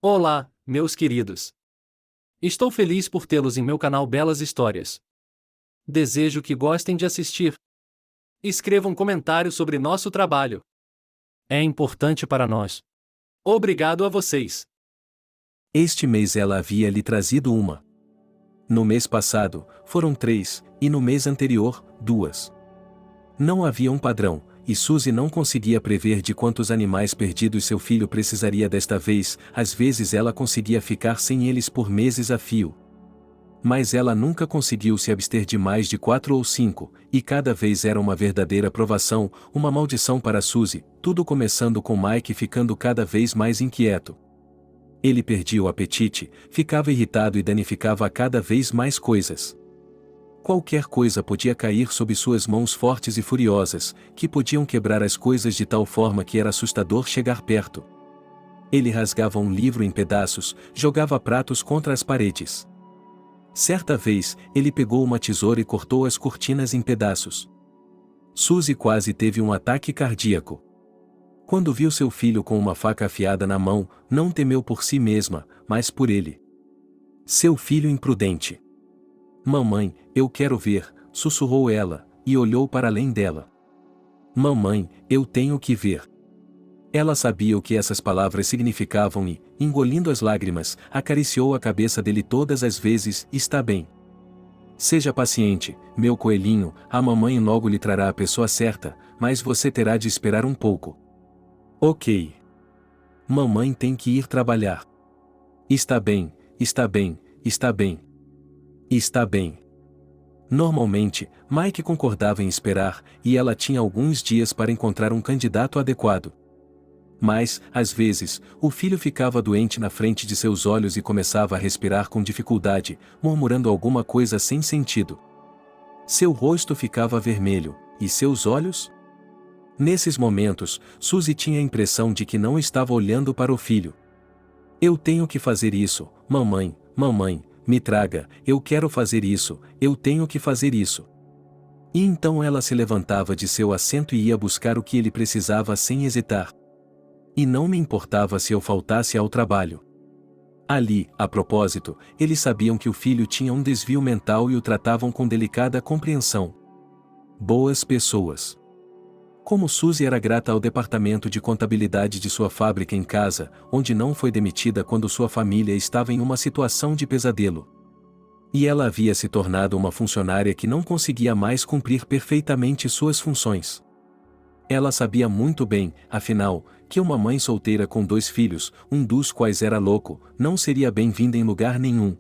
Olá, meus queridos. Estou feliz por tê-los em meu canal Belas Histórias. Desejo que gostem de assistir. Escreva um comentário sobre nosso trabalho. É importante para nós. Obrigado a vocês. Este mês ela havia lhe trazido uma. No mês passado, foram 3, e no mês anterior, 2. Não havia um padrão, e Suzy não conseguia prever de quantos animais perdidos seu filho precisaria desta vez. Às vezes ela conseguia ficar sem eles por meses a fio. Mas ela nunca conseguiu se abster de mais de 4 ou 5, e cada vez era uma verdadeira provação, uma maldição para Suzy, tudo começando com Mike ficando cada vez mais inquieto. Ele perdia o apetite, ficava irritado e danificava cada vez mais coisas. Qualquer coisa podia cair sob suas mãos fortes e furiosas, que podiam quebrar as coisas de tal forma que era assustador chegar perto. Ele rasgava um livro em pedaços, jogava pratos contra as paredes. Certa vez, ele pegou uma tesoura e cortou as cortinas em pedaços. Suzy quase teve um ataque cardíaco. Quando viu seu filho com uma faca afiada na mão, não temeu por si mesma, mas por ele. Seu filho imprudente. Mamãe, eu quero ver, sussurrou ela, e olhou para além dela. Mamãe, eu tenho que ver. Ela sabia o que essas palavras significavam e, engolindo as lágrimas, acariciou a cabeça dele todas as vezes. Está bem. Seja paciente, meu coelhinho, a mamãe logo lhe trará a pessoa certa, mas você terá de esperar um pouco. Ok. Mamãe tem que ir trabalhar. Está bem, está bem, está bem. Está bem. Normalmente, Mike concordava em esperar, e ela tinha alguns dias para encontrar um candidato adequado. Mas, às vezes, o filho ficava doente na frente de seus olhos e começava a respirar com dificuldade, murmurando alguma coisa sem sentido. Seu rosto ficava vermelho, e seus olhos? Nesses momentos, Suzy tinha a impressão de que não estava olhando para o filho. Eu tenho que fazer isso, mamãe, mamãe, me traga, eu quero fazer isso, eu tenho que fazer isso. E então ela se levantava de seu assento e ia buscar o que ele precisava sem hesitar. E não me importava se eu faltasse ao trabalho. Ali, a propósito, eles sabiam que o filho tinha um desvio mental e o tratavam com delicada compreensão. Boas pessoas. Como Suzy era grata ao departamento de contabilidade de sua fábrica em casa, onde não foi demitida quando sua família estava em uma situação de pesadelo. E ela havia se tornado uma funcionária que não conseguia mais cumprir perfeitamente suas funções. Ela sabia muito bem, afinal, que uma mãe solteira com 2 filhos, um dos quais era louco, não seria bem-vinda em lugar nenhum.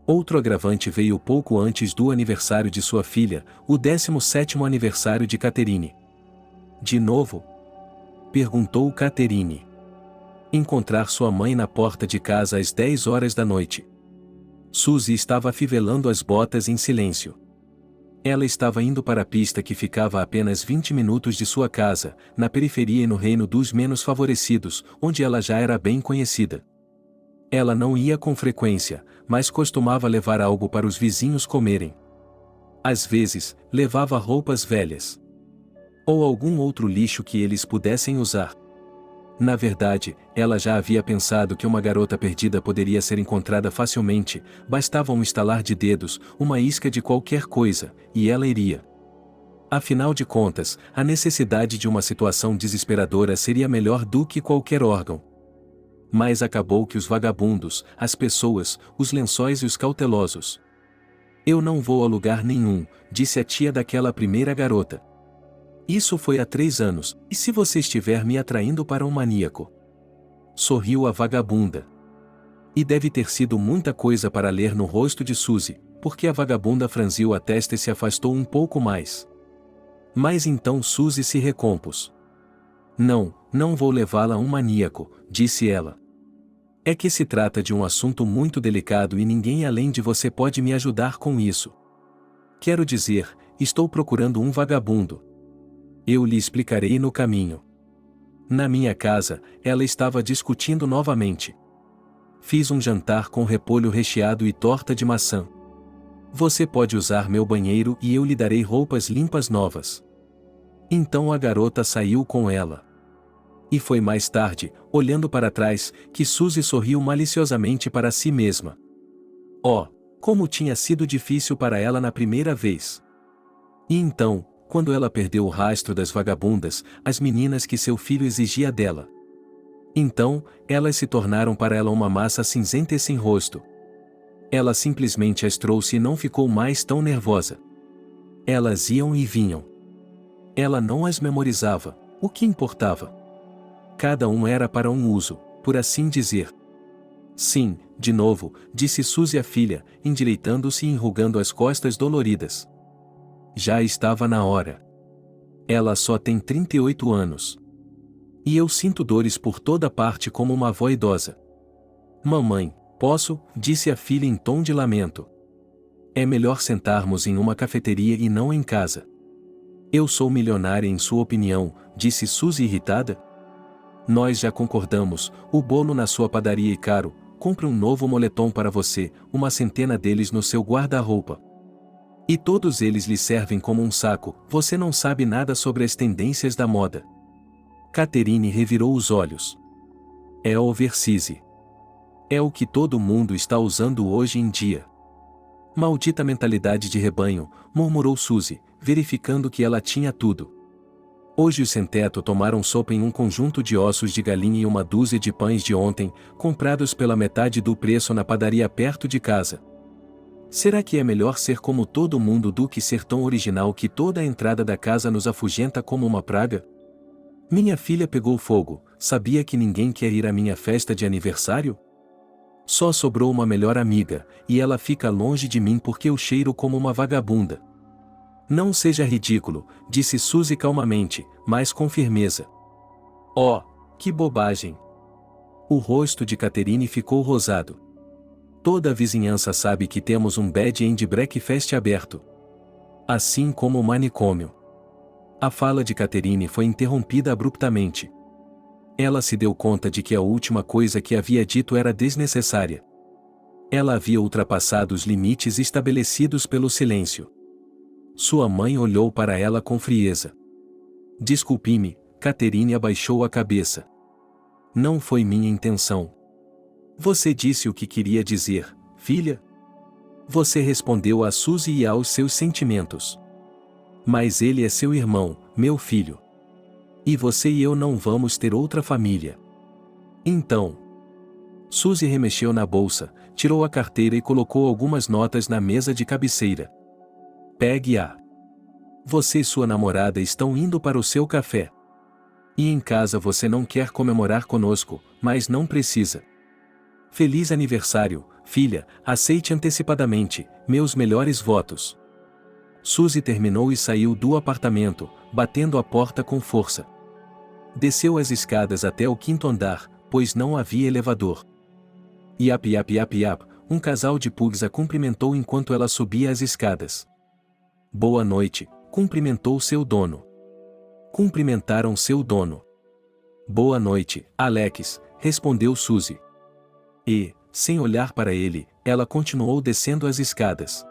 Outro agravante veio pouco antes do aniversário de sua filha, o 17º aniversário de Catherine. De novo? Perguntou Catherine. Encontrar sua mãe na porta de casa às 10 horas da noite. Suzy estava afivelando as botas em silêncio. Ela estava indo para a pista que ficava a apenas 20 minutos de sua casa, na periferia e no reino dos menos favorecidos, onde ela já era bem conhecida. Ela não ia com frequência, mas costumava levar algo para os vizinhos comerem. Às vezes, levava roupas velhas. Ou algum outro lixo que eles pudessem usar. Na verdade, ela já havia pensado que uma garota perdida poderia ser encontrada facilmente, bastava um estalar de dedos, uma isca de qualquer coisa, e ela iria. Afinal de contas, a necessidade de uma situação desesperadora seria melhor do que qualquer órgão. Mas acabou que os vagabundos, as pessoas, os lençóis e os cautelosos. Eu não vou a lugar nenhum, disse a tia daquela primeira garota. Isso foi há 3 anos, e se você estiver me atraindo para um maníaco? Sorriu a vagabunda. E deve ter sido muita coisa para ler no rosto de Suzy, porque a vagabunda franziu a testa e se afastou um pouco mais. Mas então Suzy se recompôs. Não, não vou levá-la a um maníaco, disse ela. É que se trata de um assunto muito delicado e ninguém além de você pode me ajudar com isso. Quero dizer, estou procurando um vagabundo. Eu lhe explicarei no caminho. Na minha casa, ela estava discutindo novamente. Fiz um jantar com repolho recheado e torta de maçã. Você pode usar meu banheiro e eu lhe darei roupas limpas novas. Então a garota saiu com ela. E foi mais tarde, olhando para trás, que Suzy sorriu maliciosamente para si mesma. Oh, como tinha sido difícil para ela na primeira vez! E então, quando ela perdeu o rastro das vagabundas, as meninas que seu filho exigia dela. Então, elas se tornaram para ela uma massa cinzenta e sem rosto. Ela simplesmente as trouxe e não ficou mais tão nervosa. Elas iam e vinham. Ela não as memorizava, o que importava? Cada um era para um uso, por assim dizer. Sim, de novo, disse Suzy à filha, endireitando-se e enrugando as costas doloridas. Já estava na hora. Ela só tem 38 anos. E eu sinto dores por toda parte como uma avó idosa. Mamãe, posso? Disse a filha em tom de lamento. É melhor sentarmos em uma cafeteria e não em casa. Eu sou milionária em sua opinião, disse Suzy irritada. Nós já concordamos, o bolo na sua padaria é caro, compre um novo moletom para você, uma centena deles no seu guarda-roupa. E todos eles lhe servem como um saco, você não sabe nada sobre as tendências da moda. Catherine revirou os olhos. É oversize. É o que todo mundo está usando hoje em dia. Maldita mentalidade de rebanho, murmurou Suzy, verificando que ela tinha tudo. Hoje os sem-teto tomaram sopa em um conjunto de ossos de galinha e uma dúzia de pães de ontem, comprados pela metade do preço na padaria perto de casa. Será que é melhor ser como todo mundo do que ser tão original que toda a entrada da casa nos afugenta como uma praga? Minha filha pegou fogo, sabia que ninguém quer ir à minha festa de aniversário? Só sobrou uma melhor amiga, e ela fica longe de mim porque eu cheiro como uma vagabunda. Não seja ridículo, disse Suzy calmamente, mas com firmeza. Oh, que bobagem! O rosto de Catherine ficou rosado. Toda a vizinhança sabe que temos um bed and breakfast aberto. Assim como o manicômio. A fala de Catherine foi interrompida abruptamente. Ela se deu conta de que a última coisa que havia dito era desnecessária. Ela havia ultrapassado os limites estabelecidos pelo silêncio. Sua mãe olhou para ela com frieza. Desculpe-me, Catherine abaixou a cabeça. Não foi minha intenção. Você disse o que queria dizer, filha? Você respondeu a Suzy e aos seus sentimentos. Mas ele é seu irmão, meu filho. E você e eu não vamos ter outra família. Então. Suzy remexeu na bolsa, tirou a carteira e colocou algumas notas na mesa de cabeceira. Pegue-a. Você e sua namorada estão indo para o seu café. E em casa você não quer comemorar conosco, mas não precisa. Feliz aniversário, filha, aceite antecipadamente, meus melhores votos. Suzy terminou e saiu do apartamento, batendo a porta com força. Desceu as escadas até o 5º andar, pois não havia elevador. Iap iap iap iap, um casal de pugs a cumprimentou enquanto ela subia as escadas. Boa noite, cumprimentou seu dono. Cumprimentaram seu dono. Boa noite, Alex, respondeu Suzy. E, sem olhar para ele, ela continuou descendo as escadas.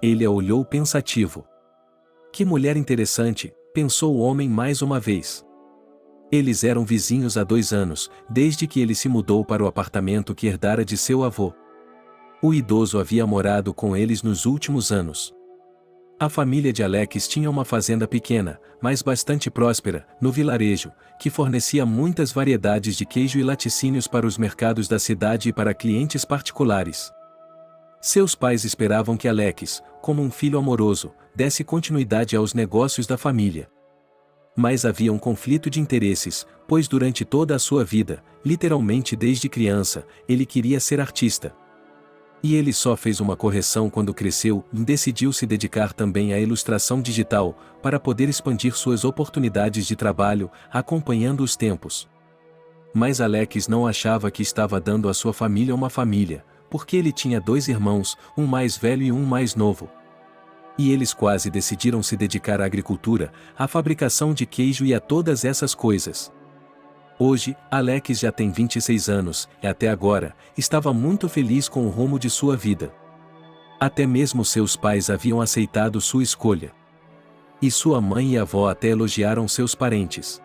Ele a olhou pensativo. Que mulher interessante, pensou o homem mais uma vez. Eles eram vizinhos há 2 anos, desde que ele se mudou para o apartamento que herdara de seu avô. O idoso havia morado com eles nos últimos anos. A família de Alex tinha uma fazenda pequena, mas bastante próspera, no vilarejo, que fornecia muitas variedades de queijo e laticínios para os mercados da cidade e para clientes particulares. Seus pais esperavam que Alex, como um filho amoroso, desse continuidade aos negócios da família. Mas havia um conflito de interesses, pois durante toda a sua vida, literalmente desde criança, ele queria ser artista. E ele só fez uma correção quando cresceu e decidiu se dedicar também à ilustração digital, para poder expandir suas oportunidades de trabalho, acompanhando os tempos. Mas Alex não achava que estava dando à sua família uma família, porque ele tinha 2 irmãos, um mais velho e um mais novo. E eles quase decidiram se dedicar à agricultura, à fabricação de queijo e a todas essas coisas. Hoje, Alex já tem 26 anos, e até agora, estava muito feliz com o rumo de sua vida. Até mesmo seus pais haviam aceitado sua escolha. E sua mãe e avó até elogiaram seus parentes.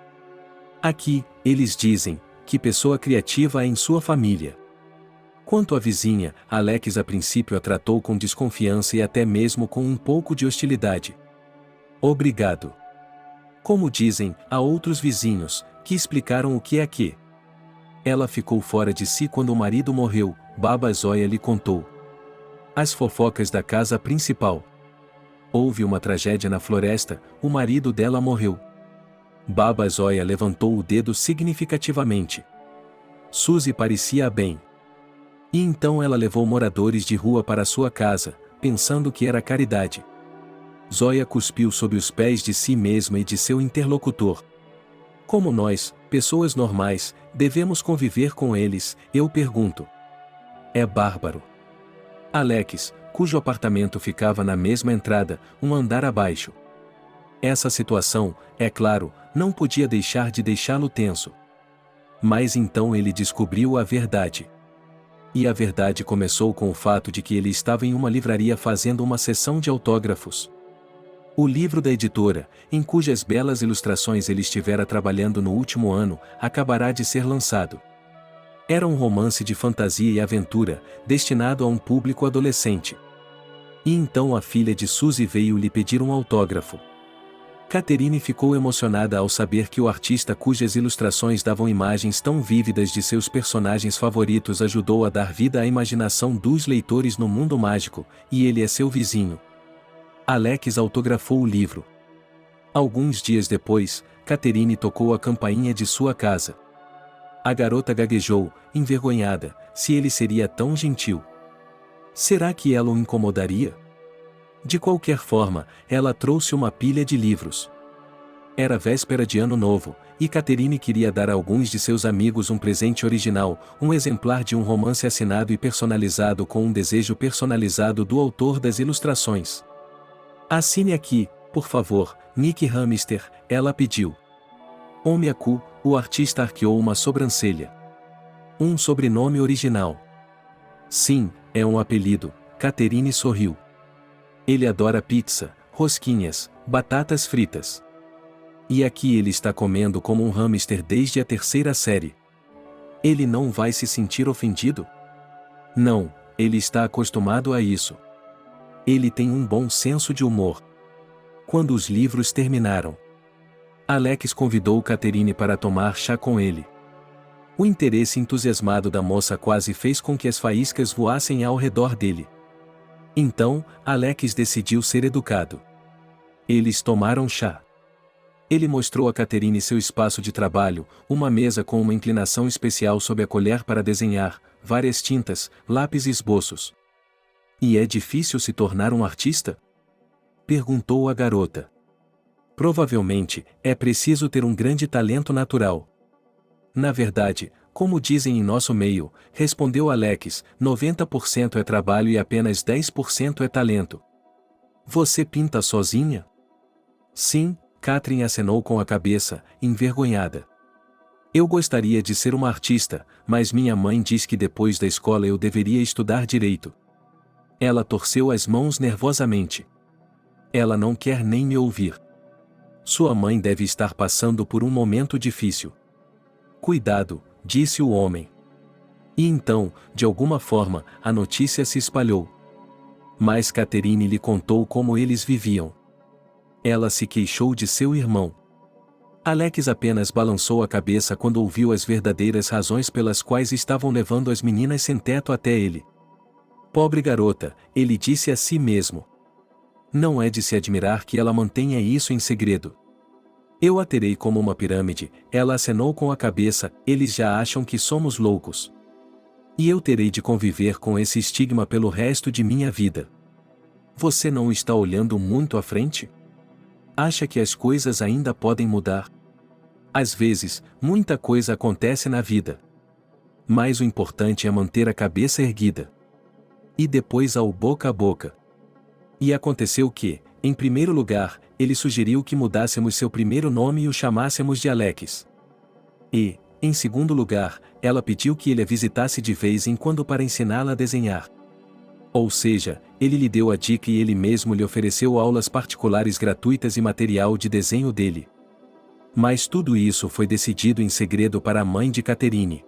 Aqui, Eles dizem que pessoa criativa é em sua família. Quanto à vizinha, Alex a princípio a tratou com desconfiança e até mesmo com um pouco de hostilidade. Obrigado. Como dizem, há outros vizinhos, que explicaram o que é que. Ela ficou fora de si quando o marido morreu, Baba Zoya lhe contou. As fofocas da casa principal. Houve uma tragédia na floresta, o marido dela morreu. Baba Zoya levantou o dedo significativamente. Suzy parecia bem. E então ela levou moradores de rua para sua casa, pensando que era caridade. Zoya cuspiu sob os pés de si mesma e de seu interlocutor. Como nós, pessoas normais, devemos conviver com eles, eu pergunto. É bárbaro. Alex, cujo apartamento ficava na mesma entrada, um andar abaixo. Essa situação, é claro, não podia deixar de deixá-lo tenso. Mas então ele descobriu a verdade. E a verdade começou com o fato de que ele estava em uma livraria fazendo uma sessão de autógrafos. O livro da editora, em cujas belas ilustrações ele estivera trabalhando no último ano, acabará de ser lançado. Era um romance de fantasia e aventura, destinado a um público adolescente. E então a filha de Suzy veio lhe pedir um autógrafo. Catherine ficou emocionada ao saber que o artista cujas ilustrações davam imagens tão vívidas de seus personagens favoritos ajudou a dar vida à imaginação dos leitores no mundo mágico, e ele é seu vizinho. Alex autografou o livro. Alguns dias depois, Catherine tocou a campainha de sua casa. A garota gaguejou, envergonhada, se ele seria tão gentil. Será que ela o incomodaria? De qualquer forma, ela trouxe uma pilha de livros. Era véspera de Ano Novo, e Catherine queria dar a alguns de seus amigos um presente original, um exemplar de um romance assinado e personalizado com um desejo personalizado do autor das ilustrações. Assine aqui, por favor, Nick Hamster, ela pediu. Omiaku, o artista arqueou uma sobrancelha. Um sobrenome original. Sim, é um apelido, Catherine sorriu. Ele adora pizza, rosquinhas, batatas fritas. E aqui ele está comendo como um hamster desde a 3ª série. Ele não vai se sentir ofendido? Não, ele está acostumado a isso. Ele tem um bom senso de humor. Quando os livros terminaram, Alex convidou Catherine para tomar chá com ele. O interesse entusiasmado da moça quase fez com que as faíscas voassem ao redor dele. Então, Alex decidiu ser educado. Eles tomaram chá. Ele mostrou a Catherine seu espaço de trabalho, uma mesa com uma inclinação especial sob a colher para desenhar, várias tintas, lápis e esboços. E é difícil se tornar um artista? Perguntou a garota. Provavelmente, é preciso ter um grande talento natural. Na verdade, como dizem em nosso meio, respondeu Alex, 90% é trabalho e apenas 10% é talento. Você pinta sozinha? Sim, Catherine acenou com a cabeça, envergonhada. Eu gostaria de ser uma artista, mas minha mãe diz que depois da escola eu deveria estudar direito. Ela torceu as mãos nervosamente. Ela não quer nem me ouvir. Sua mãe deve estar passando por um momento difícil. Cuidado, disse o homem. E então, de alguma forma, a notícia se espalhou. Mas Catherine lhe contou como eles viviam. Ela se queixou de seu irmão. Alex apenas balançou a cabeça quando ouviu as verdadeiras razões pelas quais estavam levando as meninas sem teto até ele. Pobre garota, ele disse a si mesmo. Não é de se admirar que ela mantenha isso em segredo. Eu a terei como uma pirâmide, ela acenou com a cabeça, eles já acham que somos loucos. E eu terei de conviver com esse estigma pelo resto de minha vida. Você não está olhando muito à frente? Acha que as coisas ainda podem mudar? Às vezes, muita coisa acontece na vida. Mas o importante é manter a cabeça erguida. E depois ao boca a boca. E aconteceu que, em primeiro lugar, ele sugeriu que mudássemos seu primeiro nome e o chamássemos de Alex. E, em segundo lugar, ela pediu que ele a visitasse de vez em quando para ensiná-la a desenhar. Ou seja, ele lhe deu a dica e ele mesmo lhe ofereceu aulas particulares gratuitas e material de desenho dele. Mas tudo isso foi decidido em segredo para a mãe de Catherine.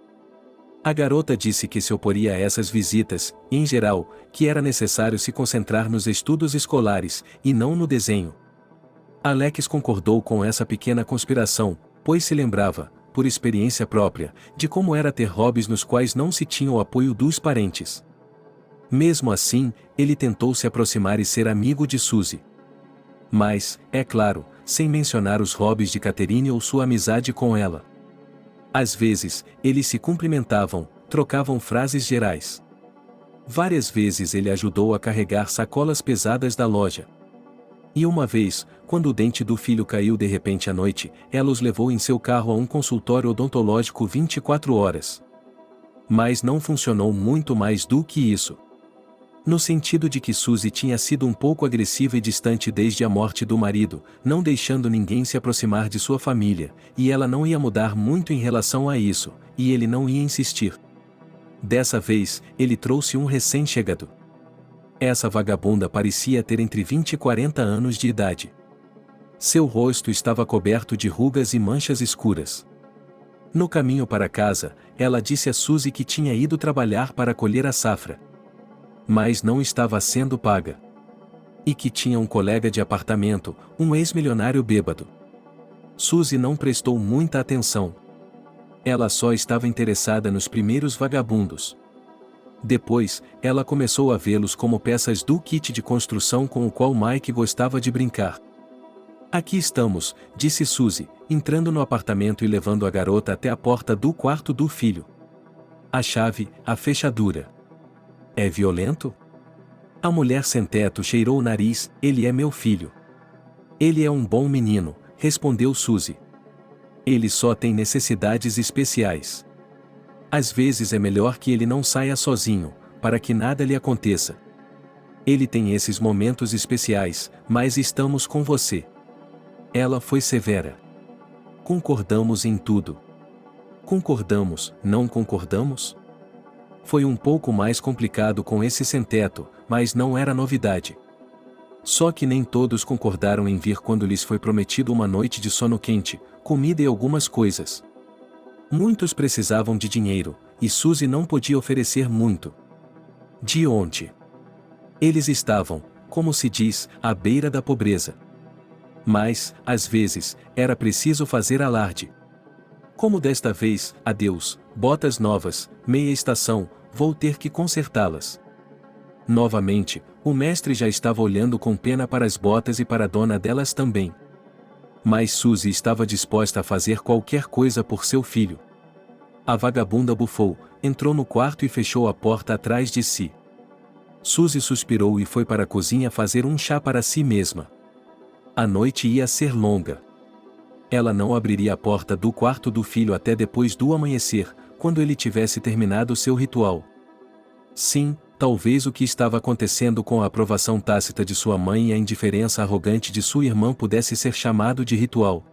A garota disse que se oporia a essas visitas, e em geral, que era necessário se concentrar nos estudos escolares, e não no desenho. Alex concordou com essa pequena conspiração, pois se lembrava, por experiência própria, de como era ter hobbies nos quais não se tinha o apoio dos parentes. Mesmo assim, ele tentou se aproximar e ser amigo de Suzy. Mas, é claro, sem mencionar os hobbies de Catherine ou sua amizade com ela. Às vezes, eles se cumprimentavam, trocavam frases gerais. Várias vezes ele ajudou a carregar sacolas pesadas da loja. E uma vez, quando o dente do filho caiu de repente à noite, ela os levou em seu carro a um consultório odontológico 24 horas. Mas não funcionou muito mais do que isso. No sentido de que Suzy tinha sido um pouco agressiva e distante desde a morte do marido, não deixando ninguém se aproximar de sua família, e ela não ia mudar muito em relação a isso, e ele não ia insistir. Dessa vez, ele trouxe um recém-chegado. Essa vagabunda parecia ter entre 20 e 40 anos de idade. Seu rosto estava coberto de rugas e manchas escuras. No caminho para casa, ela disse a Suzy que tinha ido trabalhar para colher a safra, mas não estava sendo paga. E que tinha um colega de apartamento, um ex-milionário bêbado. Suzy não prestou muita atenção. Ela só estava interessada nos primeiros vagabundos. Depois, ela começou a vê-los como peças do kit de construção com o qual Mike gostava de brincar. Aqui estamos, disse Suzy, entrando no apartamento e levando a garota até a porta do quarto do filho. A chave, a fechadura. É violento? A mulher sem teto cheirou o nariz. Ele é meu filho. Ele é um bom menino, respondeu Suzy. Ele só tem necessidades especiais. Às vezes é melhor que ele não saia sozinho, para que nada lhe aconteça. Ele tem esses momentos especiais, mas estamos com você. Ela foi severa. Concordamos em tudo. Concordamos, não concordamos? Foi um pouco mais complicado com esse sem-teto, mas não era novidade. Só que nem todos concordaram em vir quando lhes foi prometido uma noite de sono quente, comida e algumas coisas. Muitos precisavam de dinheiro, e Suzy não podia oferecer muito. De onde? Eles estavam, como se diz, à beira da pobreza. Mas, às vezes, era preciso fazer alarde. Como desta vez, adeus, botas novas, meia estação, vou ter que consertá-las. Novamente, o mestre já estava olhando com pena para as botas e para a dona delas também. Mas Suzy estava disposta a fazer qualquer coisa por seu filho. A vagabunda bufou, entrou no quarto e fechou a porta atrás de si. Suzy suspirou e foi para a cozinha fazer um chá para si mesma. A noite ia ser longa. Ela não abriria a porta do quarto do filho até depois do amanhecer, quando ele tivesse terminado seu ritual. Sim, talvez o que estava acontecendo com a aprovação tácita de sua mãe e a indiferença arrogante de sua irmã pudesse ser chamado de ritual.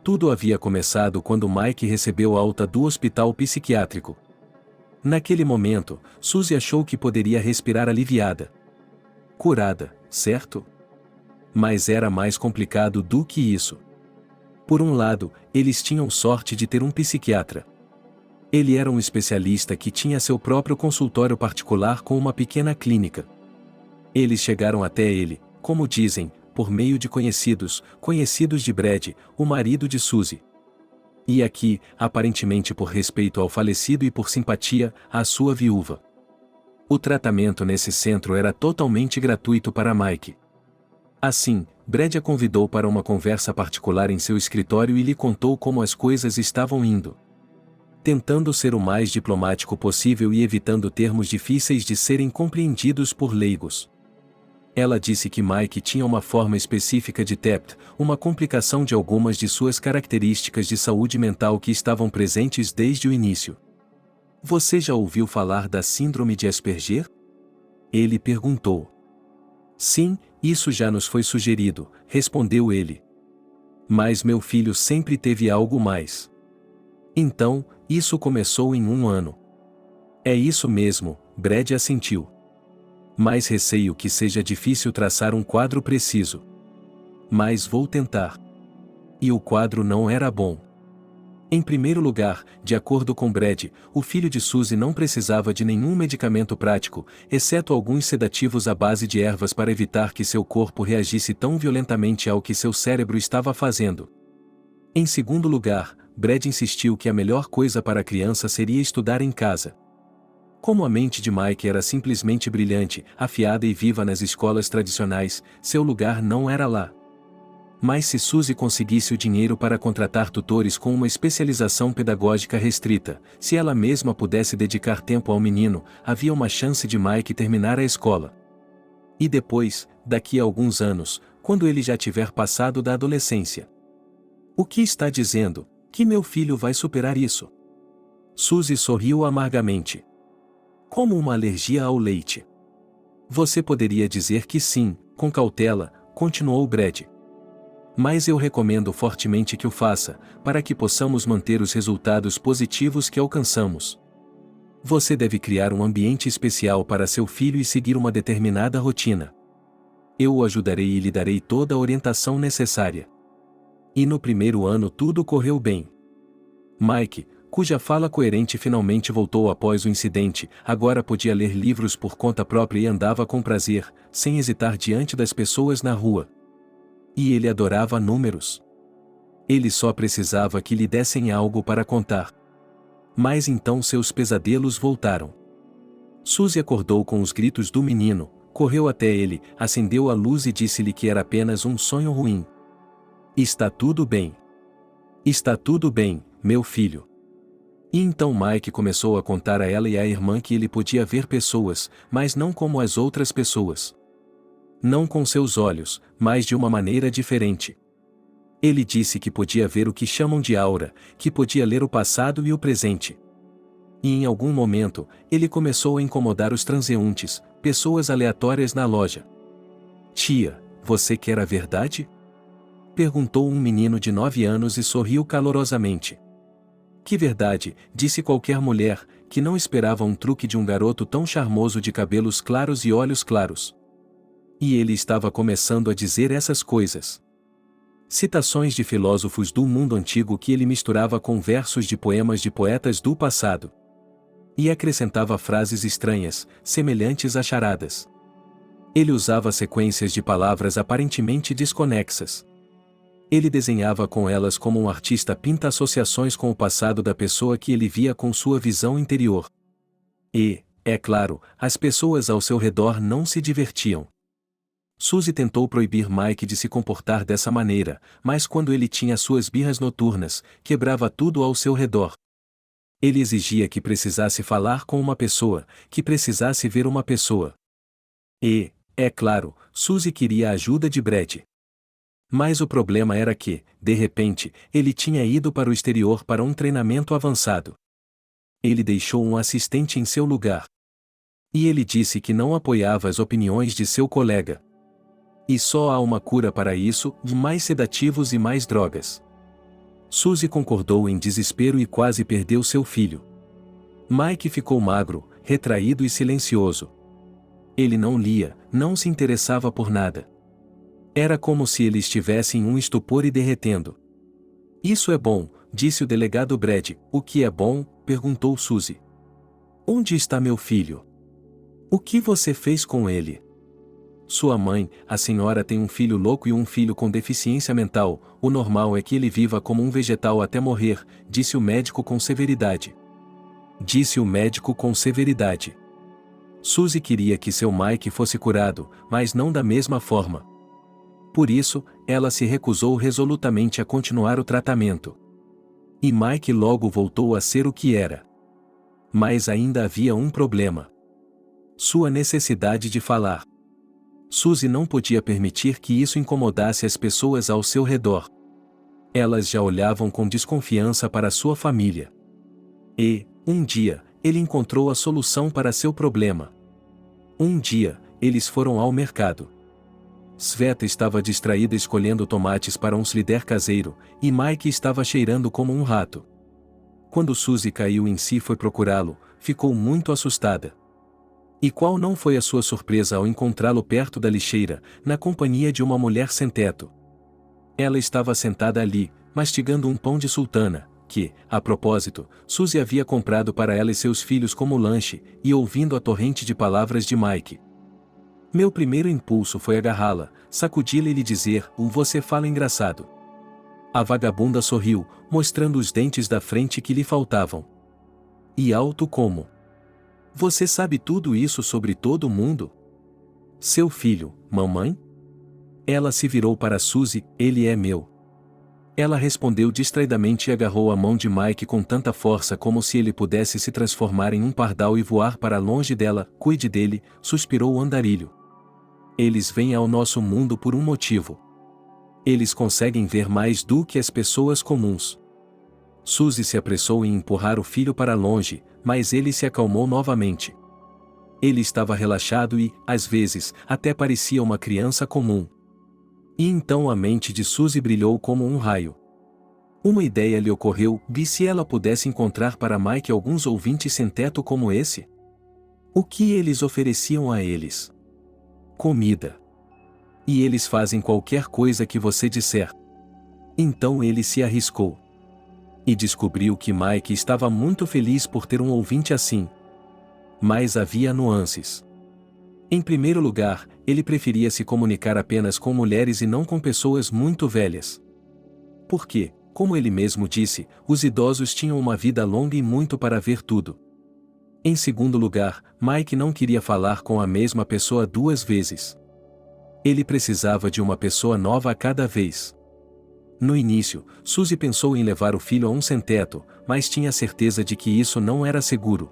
Tudo havia começado quando Mike recebeu alta do hospital psiquiátrico. Naquele momento, Suzy achou que poderia respirar aliviada. Curada, certo? Mas era mais complicado do que isso. Por um lado, eles tinham sorte de ter um psiquiatra. Ele era um especialista que tinha seu próprio consultório particular com uma pequena clínica. Eles chegaram até ele, como dizem, por meio de conhecidos de Brad, o marido de Suzy. E aqui, aparentemente por respeito ao falecido e por simpatia, à sua viúva. O tratamento nesse centro era totalmente gratuito para Mike. Assim, Brad a convidou para uma conversa particular em seu escritório e lhe contou como as coisas estavam indo. Tentando ser o mais diplomático possível e evitando termos difíceis de serem compreendidos por leigos. Ela disse que Mike tinha uma forma específica de TEPT, uma complicação de algumas de suas características de saúde mental que estavam presentes desde o início. Você já ouviu falar da síndrome de Asperger? Ele perguntou. Sim, isso já nos foi sugerido, respondeu ele. Mas meu filho sempre teve algo mais. Então, isso começou em 1 ano. É isso mesmo, Brad assentiu. Mas receio que seja difícil traçar um quadro preciso. Mas vou tentar. E o quadro não era bom. Em primeiro lugar, de acordo com Brad, o filho de Suzy não precisava de nenhum medicamento prático, exceto alguns sedativos à base de ervas para evitar que seu corpo reagisse tão violentamente ao que seu cérebro estava fazendo. Em segundo lugar, Brad insistiu que a melhor coisa para a criança seria estudar em casa. Como a mente de Mike era simplesmente brilhante, afiada e viva nas escolas tradicionais, seu lugar não era lá. Mas se Suzy conseguisse o dinheiro para contratar tutores com uma especialização pedagógica restrita, se ela mesma pudesse dedicar tempo ao menino, havia uma chance de Mike terminar a escola. E depois, daqui a alguns anos, quando ele já tiver passado da adolescência. O que está dizendo? Que meu filho vai superar isso? Suzy sorriu amargamente. Como uma alergia ao leite. Você poderia dizer que sim, com cautela, continuou Brad. Mas eu recomendo fortemente que o faça, para que possamos manter os resultados positivos que alcançamos. Você deve criar um ambiente especial para seu filho e seguir uma determinada rotina. Eu o ajudarei e lhe darei toda a orientação necessária. E no primeiro ano tudo correu bem. Mike, cuja fala coerente finalmente voltou após o incidente, agora podia ler livros por conta própria e andava com prazer, sem hesitar diante das pessoas na rua. E ele adorava números. Ele só precisava que lhe dessem algo para contar. Mas então seus pesadelos voltaram. Suzy acordou com os gritos do menino, correu até ele, acendeu a luz e disse-lhe que era apenas um sonho ruim. Está tudo bem. Está tudo bem, meu filho. E então Mike começou a contar a ela e à irmã que ele podia ver pessoas, mas não como as outras pessoas. Não com seus olhos, mas de uma maneira diferente. Ele disse que podia ver o que chamam de aura, que podia ler o passado e o presente. E em algum momento, ele começou a incomodar os transeuntes, pessoas aleatórias na loja. Tia, você quer a verdade? Perguntou um menino de 9 anos e sorriu calorosamente. Que verdade, disse qualquer mulher, que não esperava um truque de um garoto tão charmoso de cabelos claros e olhos claros. E ele estava começando a dizer essas coisas. Citações de filósofos do mundo antigo que ele misturava com versos de poemas de poetas do passado. E acrescentava frases estranhas, semelhantes a charadas. Ele usava sequências de palavras aparentemente desconexas. Ele desenhava com elas como um artista pinta associações com o passado da pessoa que ele via com sua visão interior. E, é claro, as pessoas ao seu redor não se divertiam. Suzy tentou proibir Mike de se comportar dessa maneira, mas quando ele tinha suas birras noturnas, quebrava tudo ao seu redor. Ele exigia que precisasse falar com uma pessoa, que precisasse ver uma pessoa. E, é claro, Suzy queria a ajuda de Brad. Mas o problema era que, de repente, ele tinha ido para o exterior para um treinamento avançado. Ele deixou um assistente em seu lugar. E ele disse que não apoiava as opiniões de seu colega. E só há uma cura para isso, mais sedativos e mais drogas. Suzy concordou em desespero e quase perdeu seu filho. Mike ficou magro, retraído e silencioso. Ele não lia, não se interessava por nada. Era como se ele estivesse em um estupor e derretendo. Isso é bom, disse o delegado Brad. O que é bom? Perguntou Suzy. Onde está meu filho? O que você fez com ele? Sua mãe, a senhora tem um filho louco e um filho com deficiência mental, o normal é que ele viva como um vegetal até morrer, disse o médico com severidade. Disse o médico com severidade. Suzy queria que seu Mike fosse curado, mas não da mesma forma. Por isso, ela se recusou resolutamente a continuar o tratamento. E Mike logo voltou a ser o que era. Mas ainda havia um problema. Sua necessidade de falar. Suzy não podia permitir que isso incomodasse as pessoas ao seu redor. Elas já olhavam com desconfiança para sua família. E, um dia, ele encontrou a solução para seu problema. Um dia, eles foram ao mercado. Sveta estava distraída escolhendo tomates para um slider caseiro, e Mike estava cheirando como um rato. Quando Suzy caiu em si e foi procurá-lo, ficou muito assustada. E qual não foi a sua surpresa ao encontrá-lo perto da lixeira, na companhia de uma mulher sem teto? Ela estava sentada ali, mastigando um pão de sultana, que, a propósito, Suzy havia comprado para ela e seus filhos como lanche, e ouvindo a torrente de palavras de Mike. Meu primeiro impulso foi agarrá-la, sacudi-la e lhe dizer: Você fala engraçado. A vagabunda sorriu, mostrando os dentes da frente que lhe faltavam. E alto como? Você sabe tudo isso sobre todo mundo? Seu filho, mamãe? Ela se virou para Suzy: Ele é meu. Ela respondeu distraidamente e agarrou a mão de Mike com tanta força como se ele pudesse se transformar em um pardal e voar para longe dela. Cuide dele, suspirou o andarilho. Eles vêm ao nosso mundo por um motivo. Eles conseguem ver mais do que as pessoas comuns. Suzy se apressou em empurrar o filho para longe, mas ele se acalmou novamente. Ele estava relaxado e, às vezes, até parecia uma criança comum. E então a mente de Suzy brilhou como um raio. Uma ideia lhe ocorreu: e se ela pudesse encontrar para Mike alguns ouvintes sem teto como esse? O que eles ofereciam a eles? Comida. E eles fazem qualquer coisa que você disser. Então ele se arriscou. E descobriu que Mike estava muito feliz por ter um ouvinte assim. Mas havia nuances. Em primeiro lugar, ele preferia se comunicar apenas com mulheres e não com pessoas muito velhas. Porque, como ele mesmo disse, os idosos tinham uma vida longa e muito para ver tudo. Em segundo lugar, Mike não queria falar com a mesma pessoa 2 vezes. Ele precisava de uma pessoa nova a cada vez. No início, Suzy pensou em levar o filho a um sem-teto, mas tinha certeza de que isso não era seguro.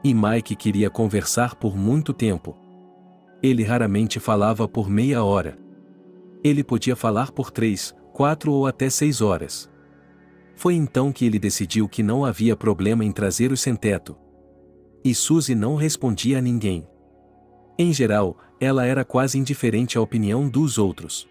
E Mike queria conversar por muito tempo. Ele raramente falava por meia hora. Ele podia falar por 3, 4 ou até 6 horas. Foi então que ele decidiu que não havia problema em trazer o sem-teto. E Suzy não respondia a ninguém. Em geral, ela era quase indiferente à opinião dos outros.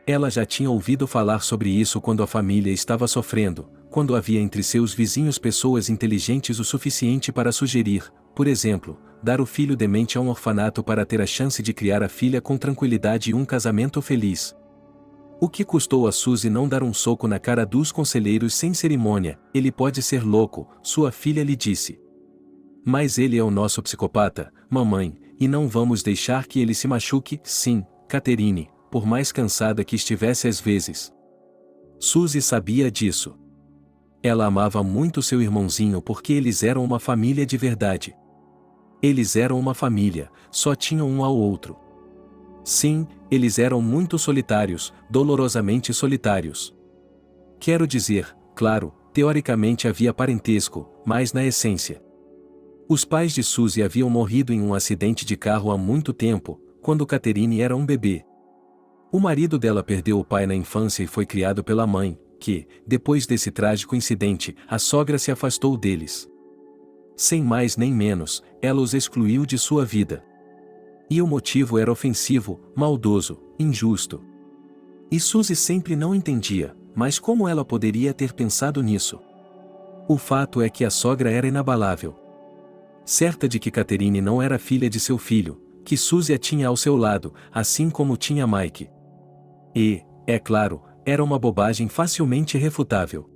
Ela já tinha ouvido falar sobre isso quando a família estava sofrendo, quando havia entre seus vizinhos pessoas inteligentes o suficiente para sugerir, por exemplo, dar o filho demente a um orfanato para ter a chance de criar a filha com tranquilidade e um casamento feliz. O que custou a Suzy não dar um soco na cara dos conselheiros sem cerimônia? Ele pode ser louco, sua filha lhe disse. Mas ele é o nosso psicopata, mamãe, e não vamos deixar que ele se machuque. Sim, Catherine, por mais cansada que estivesse às vezes. Suzy sabia disso. Ela amava muito seu irmãozinho porque eles eram uma família de verdade. Eles eram uma família, só tinham um ao outro. Sim, eles eram muito solitários, dolorosamente solitários. Quero dizer, claro, teoricamente havia parentesco, mas na essência. Os pais de Suzy haviam morrido em um acidente de carro há muito tempo, quando Catherine era um bebê. O marido dela perdeu o pai na infância e foi criado pela mãe, que, depois desse trágico incidente, a sogra se afastou deles. Sem mais nem menos, ela os excluiu de sua vida. E o motivo era ofensivo, maldoso, injusto. E Suzy sempre não entendia, mas como ela poderia ter pensado nisso? O fato é que a sogra era inabalável. Certa de que Catherine não era filha de seu filho, que Suzy a tinha ao seu lado, assim como tinha Mike. E, é claro, era uma bobagem facilmente refutável.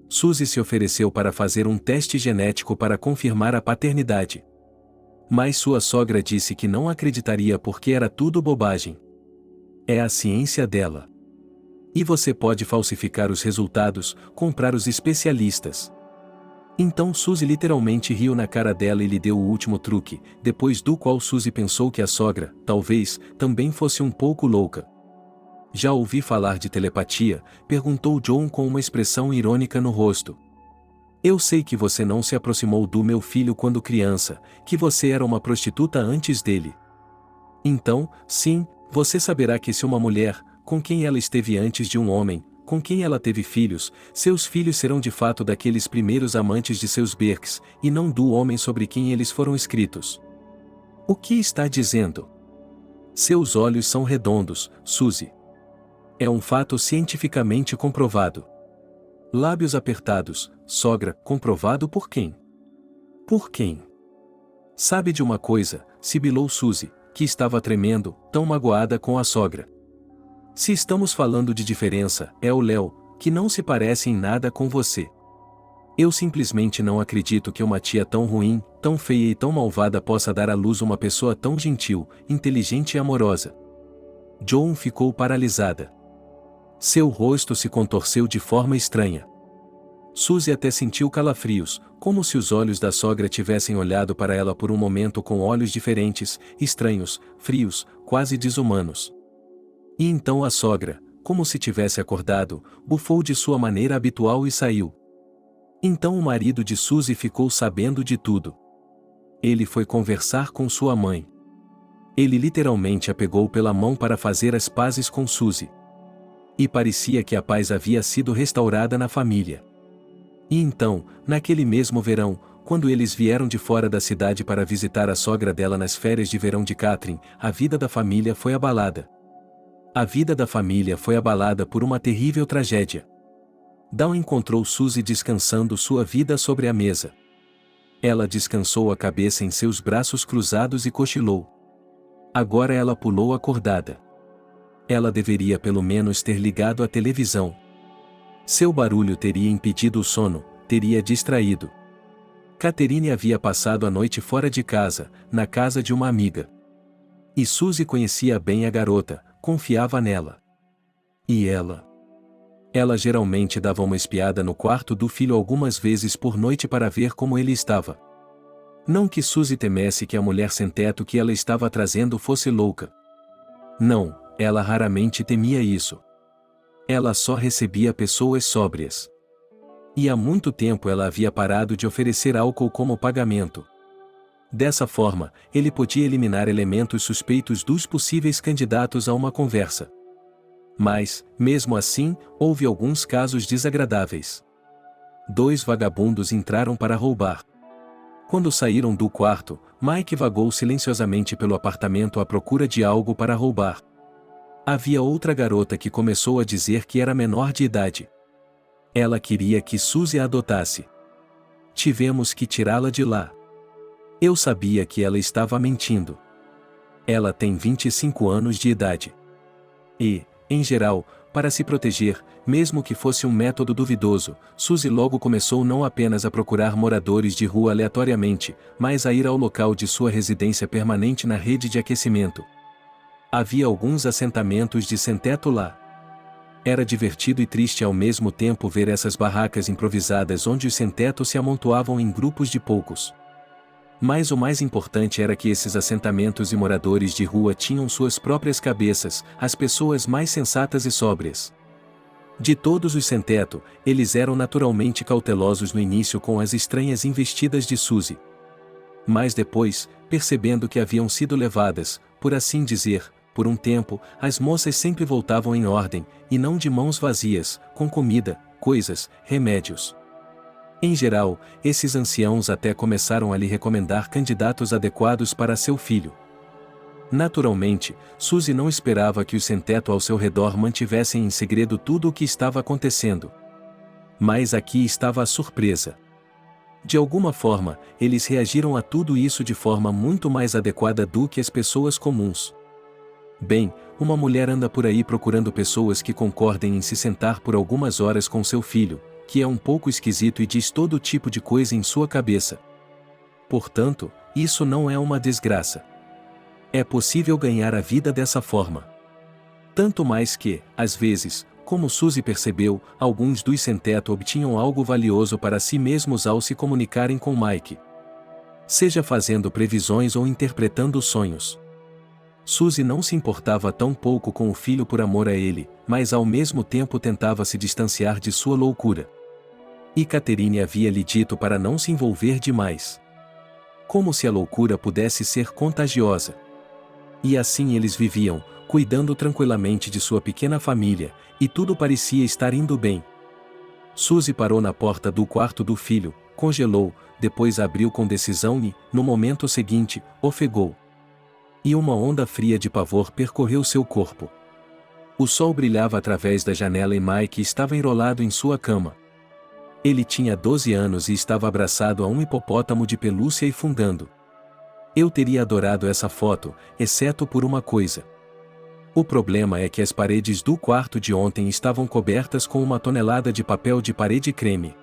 Suzy se ofereceu para fazer um teste genético para confirmar a paternidade. Mas sua sogra disse que não acreditaria porque era tudo bobagem. É a ciência dela. E você pode falsificar os resultados, comprar os especialistas. Então Suzy literalmente riu na cara dela e lhe deu o último truque, depois do qual Suzy pensou que a sogra, talvez, também fosse um pouco louca. Já ouvi falar de telepatia? Perguntou John com uma expressão irônica no rosto. Eu sei que você não se aproximou do meu filho quando criança, que você era uma prostituta antes dele. Então, sim, você saberá que se uma mulher, com quem ela esteve antes de um homem, com quem ela teve filhos, seus filhos serão de fato daqueles primeiros amantes de seus berks, e não do homem sobre quem eles foram escritos. O que está dizendo? Seus olhos são redondos, Suzy. É um fato cientificamente comprovado. Lábios apertados, sogra, comprovado por quem? Por quem? Sabe de uma coisa, sibilou Suzy, que estava tremendo, tão magoada com a sogra. Se estamos falando de diferença, é o Léo, que não se parece em nada com você. Eu simplesmente não acredito que uma tia tão ruim, tão feia e tão malvada possa dar à luz uma pessoa tão gentil, inteligente e amorosa. Joan ficou paralisada. Seu rosto se contorceu de forma estranha. Suzy até sentiu calafrios, como se os olhos da sogra tivessem olhado para ela por um momento com olhos diferentes, estranhos, frios, quase desumanos. E então a sogra, como se tivesse acordado, bufou de sua maneira habitual e saiu. Então o marido de Suzy ficou sabendo de tudo. Ele foi conversar com sua mãe. Ele literalmente a pegou pela mão para fazer as pazes com Suzy. E parecia que a paz havia sido restaurada na família. E então, naquele mesmo verão, quando eles vieram de fora da cidade para visitar a sogra dela nas férias de verão de Catherine, a vida da família foi abalada. A vida da família foi abalada por uma terrível tragédia. Dawn encontrou Suzy descansando sua vida sobre a mesa. Ela descansou a cabeça em seus braços cruzados e cochilou. Agora ela pulou acordada. Ela deveria pelo menos ter ligado a televisão. Seu barulho teria impedido o sono, teria distraído. Catherine havia passado a noite fora de casa, na casa de uma amiga. E Suzy conhecia bem a garota, confiava nela. E ela? Ela geralmente dava uma espiada no quarto do filho algumas vezes por noite para ver como ele estava. Não que Suzy temesse que a mulher sem teto que ela estava trazendo fosse louca. Não, ela raramente temia isso. Ela só recebia pessoas sóbrias. E há muito tempo ela havia parado de oferecer álcool como pagamento. Dessa forma, ele podia eliminar elementos suspeitos dos possíveis candidatos a uma conversa. Mas, mesmo assim, houve alguns casos desagradáveis. 2 vagabundos entraram para roubar. Quando saíram do quarto, Mike vagou silenciosamente pelo apartamento à procura de algo para roubar. Havia outra garota que começou a dizer que era menor de idade. Ela queria que Suzy a adotasse. Tivemos que tirá-la de lá. Eu sabia que ela estava mentindo. Ela tem 25 anos de idade. E, em geral, para se proteger, mesmo que fosse um método duvidoso, Suzy logo começou não apenas a procurar moradores de rua aleatoriamente, mas a ir ao local de sua residência permanente na rede de aquecimento. Havia alguns assentamentos de sem-teto lá. Era divertido e triste ao mesmo tempo ver essas barracas improvisadas onde os sem-teto se amontoavam em grupos de poucos. Mas o mais importante era que esses assentamentos e moradores de rua tinham suas próprias cabeças, as pessoas mais sensatas e sóbrias. De todos os sem-teto, eles eram naturalmente cautelosos no início com as estranhas investidas de Suzy. Mas depois, percebendo que haviam sido levadas, por assim dizer, por um tempo, as moças sempre voltavam em ordem, e não de mãos vazias, com comida, coisas, remédios. Em geral, esses anciãos até começaram a lhe recomendar candidatos adequados para seu filho. Naturalmente, Suzy não esperava que os sem-teto ao seu redor mantivessem em segredo tudo o que estava acontecendo. Mas aqui estava a surpresa. De alguma forma, eles reagiram a tudo isso de forma muito mais adequada do que as pessoas comuns. Bem, uma mulher anda por aí procurando pessoas que concordem em se sentar por algumas horas com seu filho, que é um pouco esquisito e diz todo tipo de coisa em sua cabeça. Portanto, isso não é uma desgraça. É possível ganhar a vida dessa forma. Tanto mais que, às vezes, como Suzy percebeu, alguns dos sem-teto obtinham algo valioso para si mesmos ao se comunicarem com Mike. Seja fazendo previsões ou interpretando sonhos. Suzy não se importava tão pouco com o filho por amor a ele, mas ao mesmo tempo tentava se distanciar de sua loucura. E Catherine havia lhe dito para não se envolver demais. Como se a loucura pudesse ser contagiosa. E assim eles viviam, cuidando tranquilamente de sua pequena família, e tudo parecia estar indo bem. Suzy parou na porta do quarto do filho, congelou, depois abriu com decisão e, no momento seguinte, ofegou. E uma onda fria de pavor percorreu seu corpo. O sol brilhava através da janela e Mike estava enrolado em sua cama. Ele tinha 12 anos e estava abraçado a um hipopótamo de pelúcia e fungando. Eu teria adorado essa foto, exceto por uma coisa. O problema é que as paredes do quarto de ontem estavam cobertas com 1 tonelada de papel de parede creme.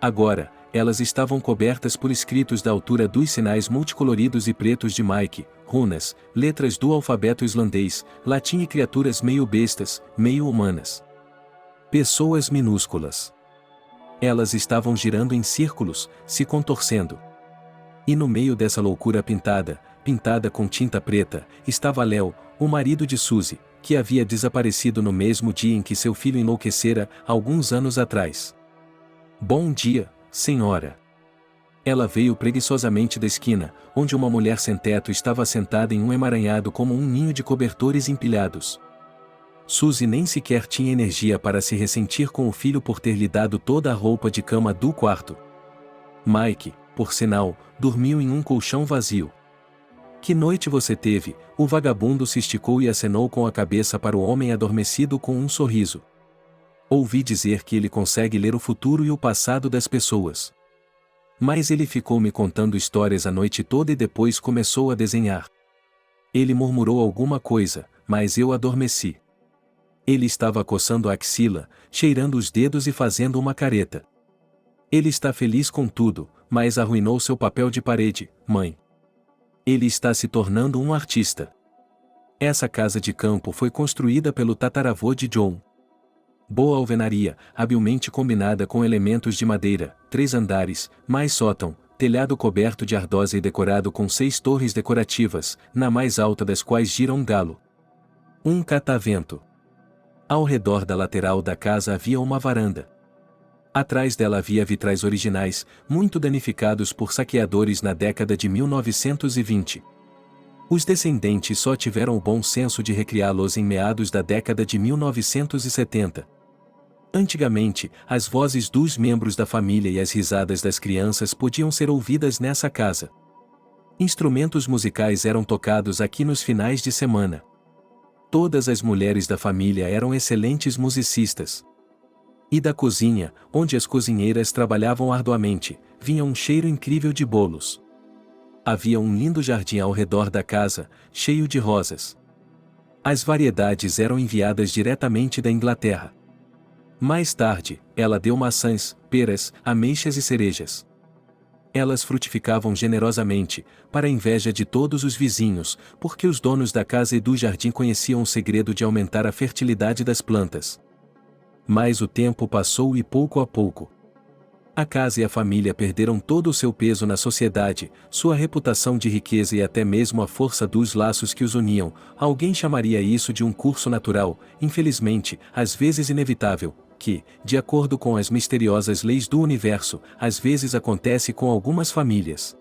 Agora, elas estavam cobertas por escritos da altura dos sinais multicoloridos e pretos de Mike, runas, letras do alfabeto islandês, latim e criaturas meio bestas, meio humanas. Pessoas minúsculas. Elas estavam girando em círculos, se contorcendo. E no meio dessa loucura pintada com tinta preta, estava Léo, o marido de Suzy, que havia desaparecido no mesmo dia em que seu filho enlouquecera, alguns anos atrás. Bom dia, senhora. Ela veio preguiçosamente da esquina, onde uma mulher sem teto estava sentada em um emaranhado como um ninho de cobertores empilhados. Suzy nem sequer tinha energia para se ressentir com o filho por ter lhe dado toda a roupa de cama do quarto. Mike, por sinal, dormiu em um colchão vazio. Que noite você teve? O vagabundo se esticou e acenou com a cabeça para o homem adormecido com um sorriso. Ouvi dizer que ele consegue ler o futuro e o passado das pessoas. Mas ele ficou me contando histórias a noite toda e depois começou a desenhar. Ele murmurou alguma coisa, mas eu adormeci. Ele estava coçando a axila, cheirando os dedos e fazendo uma careta. Ele está feliz com tudo, mas arruinou seu papel de parede, mãe. Ele está se tornando um artista. Essa casa de campo foi construída pelo tataravô de John. Boa alvenaria, habilmente combinada com elementos de madeira, 3 andares, mais sótão, telhado coberto de ardosa e decorado com 6 torres decorativas, na mais alta das quais gira um galo. Um catavento. Ao redor da lateral da casa havia uma varanda. Atrás dela havia vitrais originais, muito danificados por saqueadores na década de 1920. Os descendentes só tiveram o bom senso de recriá-los em meados da década de 1970. Antigamente, as vozes dos membros da família e as risadas das crianças podiam ser ouvidas nessa casa. Instrumentos musicais eram tocados aqui nos finais de semana. Todas as mulheres da família eram excelentes musicistas. E da cozinha, onde as cozinheiras trabalhavam arduamente, vinha um cheiro incrível de bolos. Havia um lindo jardim ao redor da casa, cheio de rosas. As variedades eram enviadas diretamente da Inglaterra. Mais tarde, ela deu maçãs, peras, ameixas e cerejas. Elas frutificavam generosamente, para a inveja de todos os vizinhos, porque os donos da casa e do jardim conheciam o segredo de aumentar a fertilidade das plantas. Mas o tempo passou e pouco a pouco, a casa e a família perderam todo o seu peso na sociedade, sua reputação de riqueza e até mesmo a força dos laços que os uniam. Alguém chamaria isso de um curso natural, infelizmente, às vezes inevitável, que, de acordo com as misteriosas leis do universo, às vezes acontece com algumas famílias.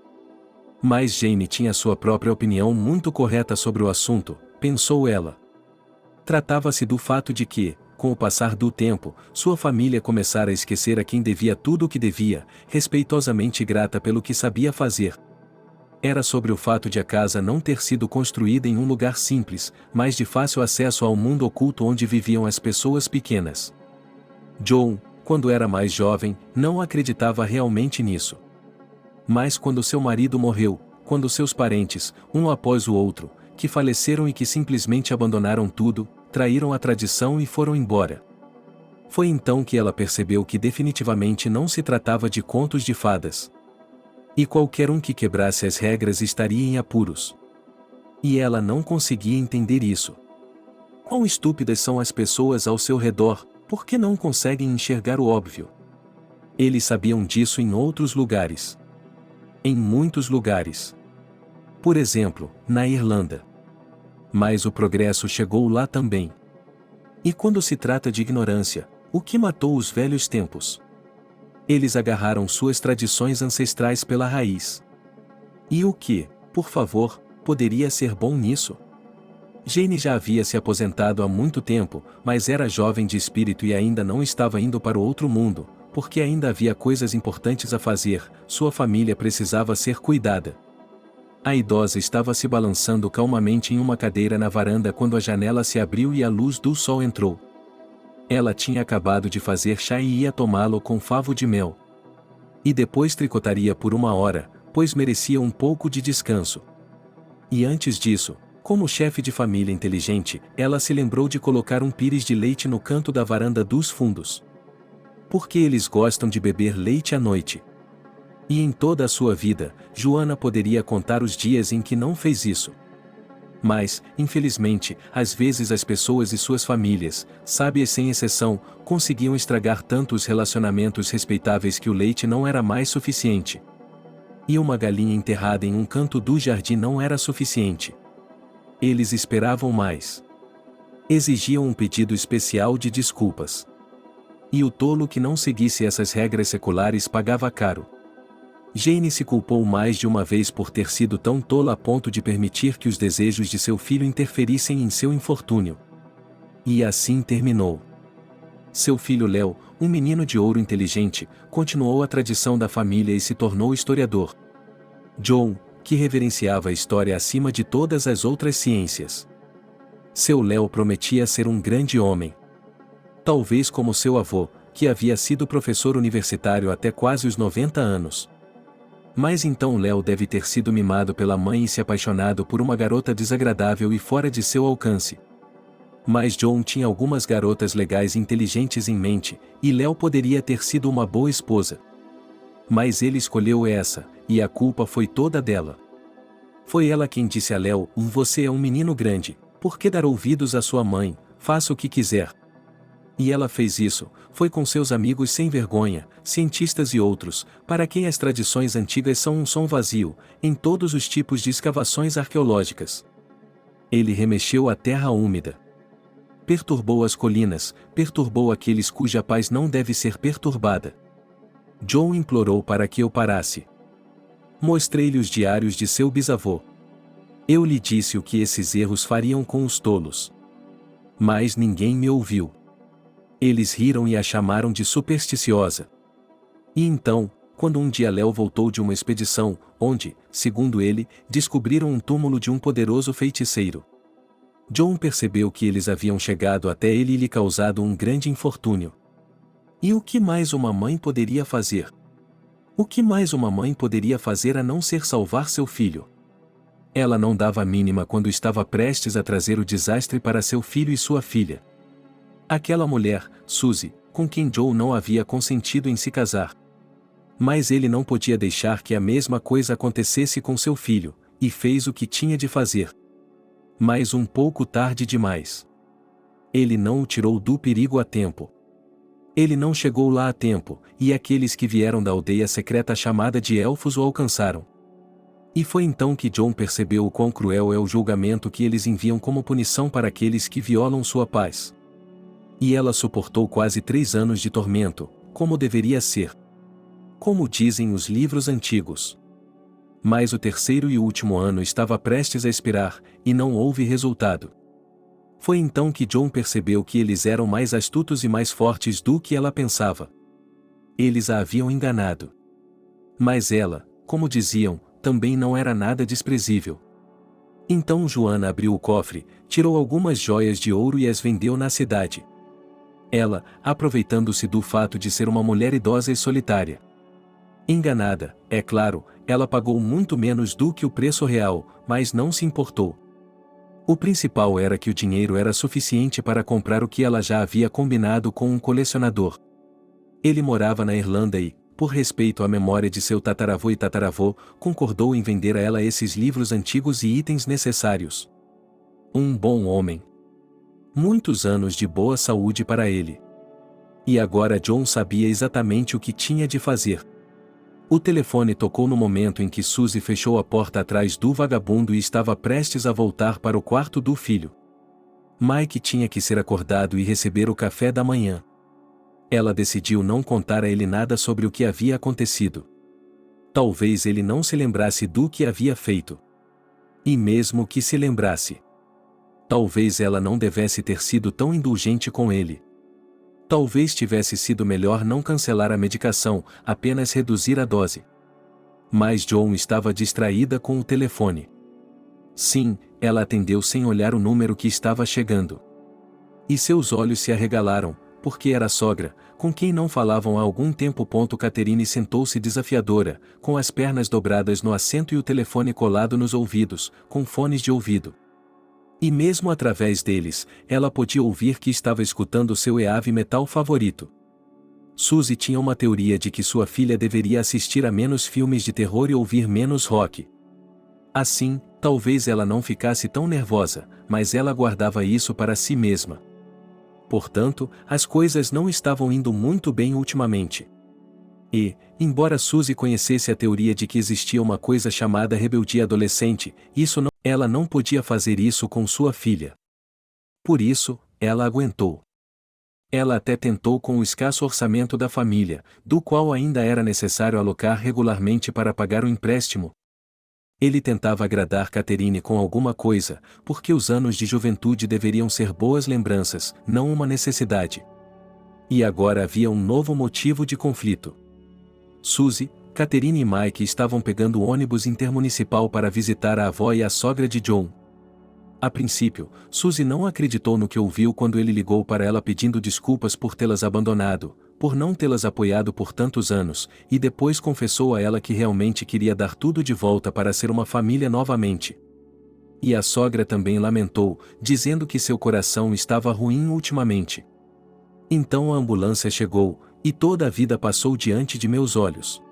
Mas Jane tinha sua própria opinião muito correta sobre o assunto, pensou ela. Tratava-se do fato de que, com o passar do tempo, sua família começara a esquecer a quem devia tudo o que devia, respeitosamente grata pelo que sabia fazer. Era sobre o fato de a casa não ter sido construída em um lugar simples, mas de fácil acesso ao mundo oculto onde viviam as pessoas pequenas. John, quando era mais jovem, não acreditava realmente nisso. Mas quando seu marido morreu, quando seus parentes, um após o outro, que faleceram e que simplesmente abandonaram tudo, traíram a tradição e foram embora. Foi então que ela percebeu que definitivamente não se tratava de contos de fadas. E qualquer um que quebrasse as regras estaria em apuros. E ela não conseguia entender isso. Quão estúpidas são as pessoas ao seu redor, por que não conseguem enxergar o óbvio? Eles sabiam disso em outros lugares. Em muitos lugares. Por exemplo, na Irlanda. Mas o progresso chegou lá também. E quando se trata de ignorância, o que matou os velhos tempos? Eles agarraram suas tradições ancestrais pela raiz. E o que, por favor, poderia ser bom nisso? Jane já havia se aposentado há muito tempo, mas era jovem de espírito e ainda não estava indo para o outro mundo, porque ainda havia coisas importantes a fazer, sua família precisava ser cuidada. A idosa estava se balançando calmamente em uma cadeira na varanda quando a janela se abriu e a luz do sol entrou. Ela tinha acabado de fazer chá e ia tomá-lo com favo de mel. E depois tricotaria por 1 hora, pois merecia um pouco de descanso. E antes disso, Como chefe de família inteligente, ela se lembrou de colocar um pires de leite no canto da varanda dos fundos. Porque eles gostam de beber leite à noite. E em toda a sua vida, Joana poderia contar os dias em que não fez isso. Mas, infelizmente, às vezes as pessoas e suas famílias, sábias sem exceção, conseguiam estragar tanto os relacionamentos respeitáveis que o leite não era mais suficiente. E uma galinha enterrada em um canto do jardim não era suficiente. Eles esperavam mais. Exigiam um pedido especial de desculpas. E o tolo que não seguisse essas regras seculares pagava caro. Jane se culpou mais de uma vez por ter sido tão tola a ponto de permitir que os desejos de seu filho interferissem em seu infortúnio. E assim terminou. Seu filho Léo, um menino de ouro inteligente, continuou a tradição da família e se tornou historiador. John, que reverenciava a história acima de todas as outras ciências. Seu Léo prometia ser um grande homem. Talvez como seu avô, que havia sido professor universitário até quase os 90 anos. Mas então Léo deve ter sido mimado pela mãe e se apaixonado por uma garota desagradável e fora de seu alcance. Mas John tinha algumas garotas legais e inteligentes em mente, e Léo poderia ter sido uma boa esposa. Mas ele escolheu essa, e a culpa foi toda dela. Foi ela quem disse a Léo: "Você é um menino grande, por que dar ouvidos à sua mãe? Faça o que quiser." E ela fez isso, foi com seus amigos sem vergonha, cientistas e outros, para quem as tradições antigas são um som vazio, em todos os tipos de escavações arqueológicas. Ele remexeu a terra úmida. Perturbou as colinas, perturbou aqueles cuja paz não deve ser perturbada. John implorou para que eu parasse. Mostrei-lhe os diários de seu bisavô. Eu lhe disse o que esses erros fariam com os tolos. Mas ninguém me ouviu. Eles riram e a chamaram de supersticiosa. E então, quando um dia Léo voltou de uma expedição, onde, segundo ele, descobriram um túmulo de um poderoso feiticeiro, John percebeu que eles haviam chegado até ele e lhe causado um grande infortúnio. E o que mais uma mãe poderia fazer? O que mais uma mãe poderia fazer a não ser salvar seu filho? Ela não dava a mínima quando estava prestes a trazer o desastre para seu filho e sua filha. Aquela mulher, Suzy, com quem John não havia consentido em se casar. Mas ele não podia deixar que a mesma coisa acontecesse com seu filho, e fez o que tinha de fazer. Mas um pouco tarde demais. Ele não o tirou do perigo a tempo. Ele não chegou lá a tempo, e aqueles que vieram da aldeia secreta chamada de Elfos o alcançaram. E foi então que John percebeu o quão cruel é o julgamento que eles enviam como punição para aqueles que violam sua paz. E ela suportou quase 3 anos de tormento, como deveria ser. Como dizem os livros antigos. Mas o 3º e último ano estava prestes a expirar, e não houve resultado. Foi então que John percebeu que eles eram mais astutos e mais fortes do que ela pensava. Eles a haviam enganado. Mas ela, como diziam, também não era nada desprezível. Então Joana abriu o cofre, tirou algumas joias de ouro e as vendeu na cidade. Ela, aproveitando-se do fato de ser uma mulher idosa e solitária. Enganada, é claro, ela pagou muito menos do que o preço real, mas não se importou. O principal era que o dinheiro era suficiente para comprar o que ela já havia combinado com um colecionador. Ele morava na Irlanda e, por respeito à memória de seu tataravô e tataravô, concordou em vender a ela esses livros antigos e itens necessários. Um bom homem. Muitos anos de boa saúde para ele. E agora John sabia exatamente o que tinha de fazer. O telefone tocou no momento em que Suzy fechou a porta atrás do vagabundo e estava prestes a voltar para o quarto do filho. Mike tinha que ser acordado e receber o café da manhã. Ela decidiu não contar a ele nada sobre o que havia acontecido. Talvez ele não se lembrasse do que havia feito. E mesmo que se lembrasse, talvez ela não devesse ter sido tão indulgente com ele. Talvez tivesse sido melhor não cancelar a medicação, apenas reduzir a dose. Mas John estava distraída com o telefone. Sim, ela atendeu sem olhar o número que estava chegando. E seus olhos se arregalaram, porque era a sogra, com quem não falavam há algum tempo. Catherine sentou-se desafiadora, com as pernas dobradas no assento e o telefone colado nos ouvidos, com fones de ouvido. E mesmo através deles, ela podia ouvir que estava escutando seu heavy metal favorito. Suzy tinha uma teoria de que sua filha deveria assistir a menos filmes de terror e ouvir menos rock. Assim, talvez ela não ficasse tão nervosa, mas ela guardava isso para si mesma. Portanto, as coisas não estavam indo muito bem ultimamente. E, embora Suzy conhecesse a teoria de que existia uma coisa chamada rebeldia adolescente, ela não podia fazer isso com sua filha. Por isso, ela aguentou. Ela até tentou com o escasso orçamento da família, do qual ainda era necessário alocar regularmente para pagar o empréstimo. Ele tentava agradar Catherine com alguma coisa, porque os anos de juventude deveriam ser boas lembranças, não uma necessidade. E agora havia um novo motivo de conflito. Suzy, Catherine e Mike estavam pegando o ônibus intermunicipal para visitar a avó e a sogra de John. A princípio, Suzy não acreditou no que ouviu quando ele ligou para ela pedindo desculpas por tê-las abandonado, por não tê-las apoiado por tantos anos, e depois confessou a ela que realmente queria dar tudo de volta para ser uma família novamente. E a sogra também lamentou, dizendo que seu coração estava ruim ultimamente. Então a ambulância chegou, e toda a vida passou diante de meus olhos.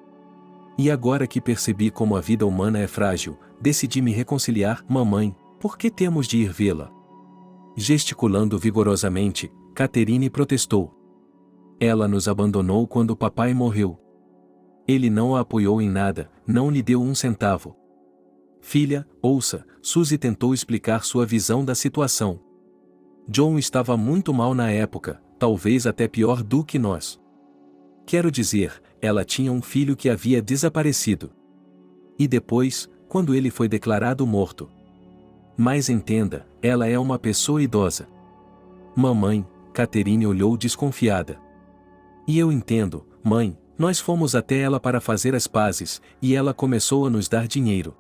E agora que percebi como a vida humana é frágil, decidi me reconciliar. Mamãe, por que temos de ir vê-la? Gesticulando vigorosamente, Catherine protestou. Ela nos abandonou quando o papai morreu. Ele não a apoiou em nada, não lhe deu um centavo. Filha, ouça, Suzy tentou explicar sua visão da situação. John estava muito mal na época, talvez até pior do que nós. Quero dizer, ela tinha um filho que havia desaparecido. E depois, quando ele foi declarado morto. Mas entenda, ela é uma pessoa idosa. Mamãe, Catherine olhou desconfiada. E eu entendo, mãe, nós fomos até ela para fazer as pazes, e ela começou a nos dar dinheiro.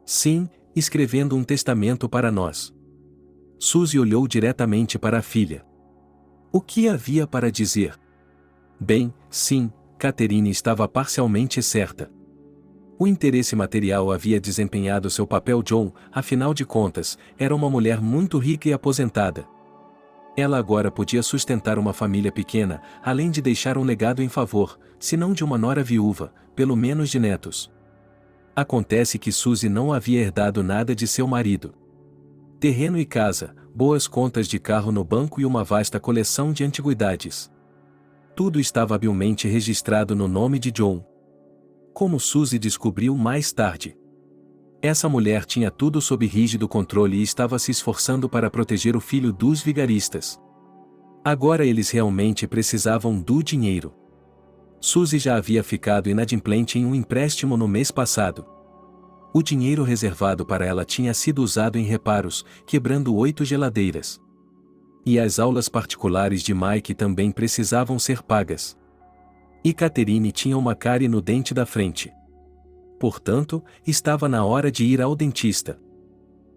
Sim, escrevendo um testamento para nós. Suzy olhou diretamente para a filha. O que havia para dizer? Bem, sim, Catherine estava parcialmente certa. O interesse material havia desempenhado seu papel. John, afinal de contas, era uma mulher muito rica e aposentada. Ela agora podia sustentar uma família pequena, além de deixar um legado em favor, se não de uma nora viúva, pelo menos de netos. Acontece que Suzy não havia herdado nada de seu marido. Terreno e casa, boas contas de carro no banco e uma vasta coleção de antiguidades. Tudo estava habilmente registrado no nome de John. Como Suzy descobriu mais tarde. Essa mulher tinha tudo sob rígido controle e estava se esforçando para proteger o filho dos vigaristas. Agora eles realmente precisavam do dinheiro. Suzy já havia ficado inadimplente em um empréstimo no mês passado. O dinheiro reservado para ela tinha sido usado em reparos, quebrando 8 geladeiras. E as aulas particulares de Mike também precisavam ser pagas. E Catherine tinha uma cárie no dente da frente. Portanto, estava na hora de ir ao dentista.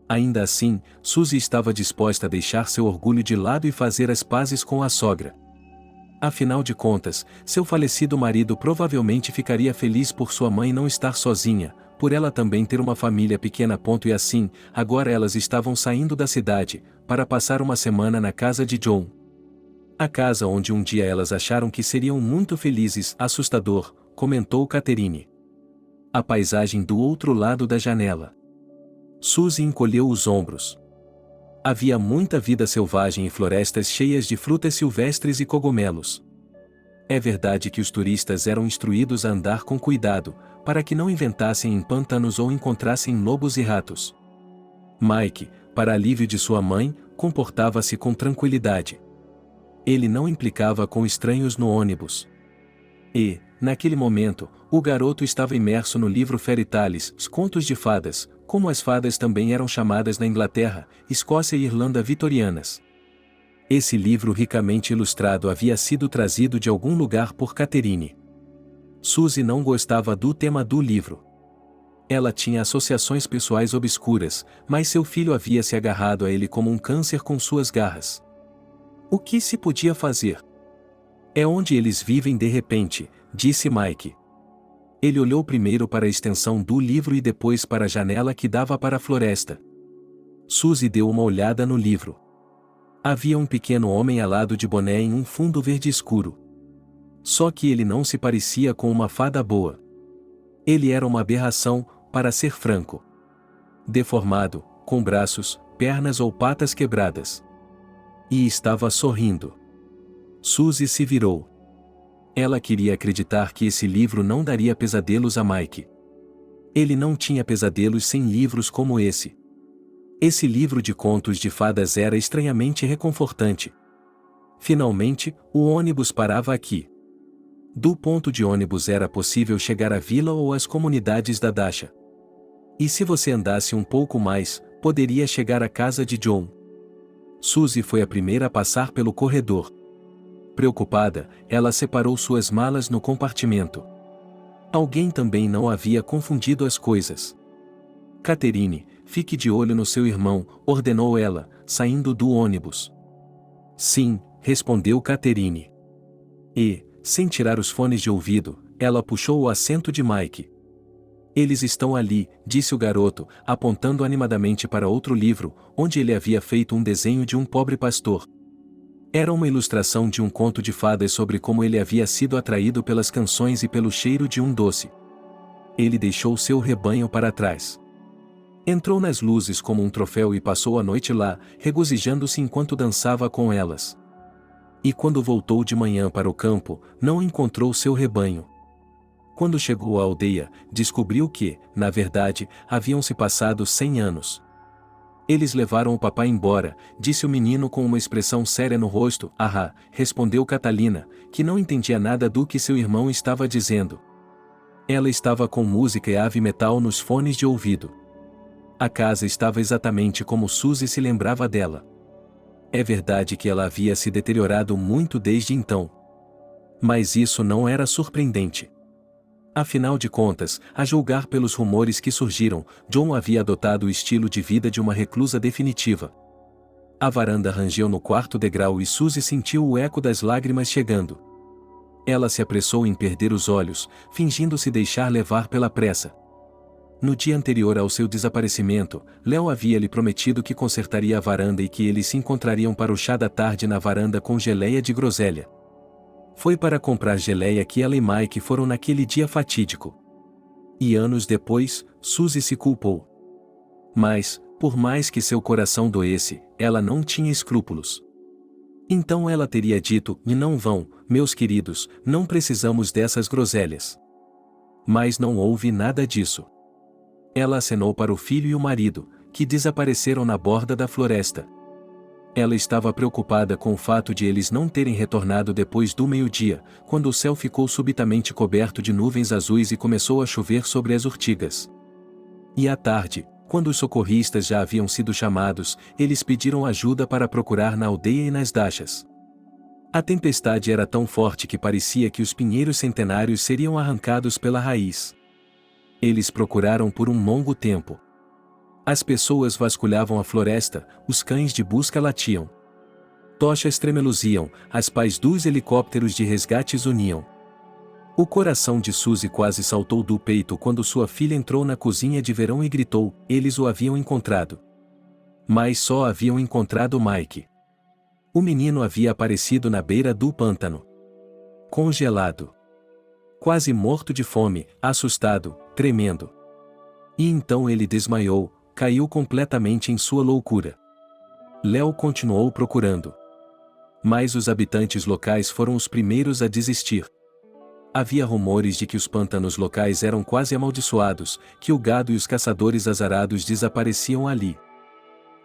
Ainda assim, Suzy estava disposta a deixar seu orgulho de lado e fazer as pazes com a sogra. Afinal de contas, seu falecido marido provavelmente ficaria feliz por sua mãe não estar sozinha, por ela também ter uma família pequena. E assim, agora elas estavam saindo da cidade, para passar uma semana na casa de John. A casa onde um dia elas acharam que seriam muito felizes. Assustador, comentou Catherine. A paisagem do outro lado da janela. Suzy encolheu os ombros. Havia muita vida selvagem e florestas cheias de frutas silvestres e cogumelos. É verdade que os turistas eram instruídos a andar com cuidado, para que não inventassem em pântanos ou encontrassem lobos e ratos. Mike, para alívio de sua mãe, comportava-se com tranquilidade. Ele não implicava com estranhos no ônibus. E, naquele momento, o garoto estava imerso no livro Fairy Tales, os contos de fadas, como as fadas também eram chamadas na Inglaterra, Escócia e Irlanda vitorianas. Esse livro ricamente ilustrado havia sido trazido de algum lugar por Catherine. Suzy não gostava do tema do livro. Ela tinha associações pessoais obscuras, mas seu filho havia se agarrado a ele como um câncer com suas garras. O que se podia fazer? É onde eles vivem de repente, disse Mike. Ele olhou primeiro para a extensão do livro e depois para a janela que dava para a floresta. Suzy deu uma olhada no livro. Havia um pequeno homem alado de boné em um fundo verde escuro. Só que ele não se parecia com uma fada boa. Ele era uma aberração, para ser franco. Deformado, com braços, pernas ou patas quebradas. E estava sorrindo. Suzy se virou. Ela queria acreditar que esse livro não daria pesadelos a Mike. Ele não tinha pesadelos sem livros como esse. Esse livro de contos de fadas era estranhamente reconfortante. Finalmente, o ônibus parava aqui. Do ponto de ônibus era possível chegar à vila ou às comunidades da Dasha. E se você andasse um pouco mais, poderia chegar à casa de John. Suzy foi a primeira a passar pelo corredor. Preocupada, ela separou suas malas no compartimento. Alguém também não havia confundido as coisas. Catherine, fique de olho no seu irmão, ordenou ela, saindo do ônibus. Sim, respondeu Catherine. E, sem tirar os fones de ouvido, ela puxou o assento de Mike. Eles estão ali, disse o garoto, apontando animadamente para outro livro, onde ele havia feito um desenho de um pobre pastor. Era uma ilustração de um conto de fadas sobre como ele havia sido atraído pelas canções e pelo cheiro de um doce. Ele deixou seu rebanho para trás. Entrou nas luzes como um troféu e passou a noite lá, regozijando-se enquanto dançava com elas. E quando voltou de manhã para o campo, não encontrou seu rebanho. Quando chegou à aldeia, descobriu que, na verdade, haviam se passado 100 anos. Eles levaram o papai embora, disse o menino com uma expressão séria no rosto. Ahá, respondeu Catalina, que não entendia nada do que seu irmão estava dizendo. Ela estava com música e heavy metal nos fones de ouvido. A casa estava exatamente como Suzy se lembrava dela. É verdade que ela havia se deteriorado muito desde então. Mas isso não era surpreendente. Afinal de contas, a julgar pelos rumores que surgiram, John havia adotado o estilo de vida de uma reclusa definitiva. A varanda rangeu no quarto degrau e Suzy sentiu o eco das lágrimas chegando. Ela se apressou em perder os olhos, fingindo se deixar levar pela pressa. No dia anterior ao seu desaparecimento, Léo havia lhe prometido que consertaria a varanda e que eles se encontrariam para o chá da tarde na varanda com geleia de groselha. Foi para comprar geleia que ela e Mike foram naquele dia fatídico. E anos depois, Suzy se culpou. Mas, por mais que seu coração doesse, ela não tinha escrúpulos. Então ela teria dito: "E não vão, meus queridos, não precisamos dessas groselhas." Mas não houve nada disso. Ela acenou para o filho e o marido, que desapareceram na borda da floresta. Ela estava preocupada com o fato de eles não terem retornado depois do meio-dia, quando o céu ficou subitamente coberto de nuvens azuis e começou a chover sobre as urtigas. E à tarde, quando os socorristas já haviam sido chamados, eles pediram ajuda para procurar na aldeia e nas dachas. A tempestade era tão forte que parecia que os pinheiros centenários seriam arrancados pela raiz. Eles procuraram por um longo tempo. As pessoas vasculhavam a floresta, os cães de busca latiam. Tochas tremeluziam, as pás dos helicópteros de resgate zuniam. O coração de Suzy quase saltou do peito quando sua filha entrou na cozinha de verão e gritou: eles o haviam encontrado. Mas só haviam encontrado Mike. O menino havia aparecido na beira do pântano. Congelado. Quase morto de fome, assustado, tremendo. E então ele desmaiou, caiu completamente em sua loucura. Léo continuou procurando. Mas os habitantes locais foram os primeiros a desistir. Havia rumores de que os pântanos locais eram quase amaldiçoados, que o gado e os caçadores azarados desapareciam ali.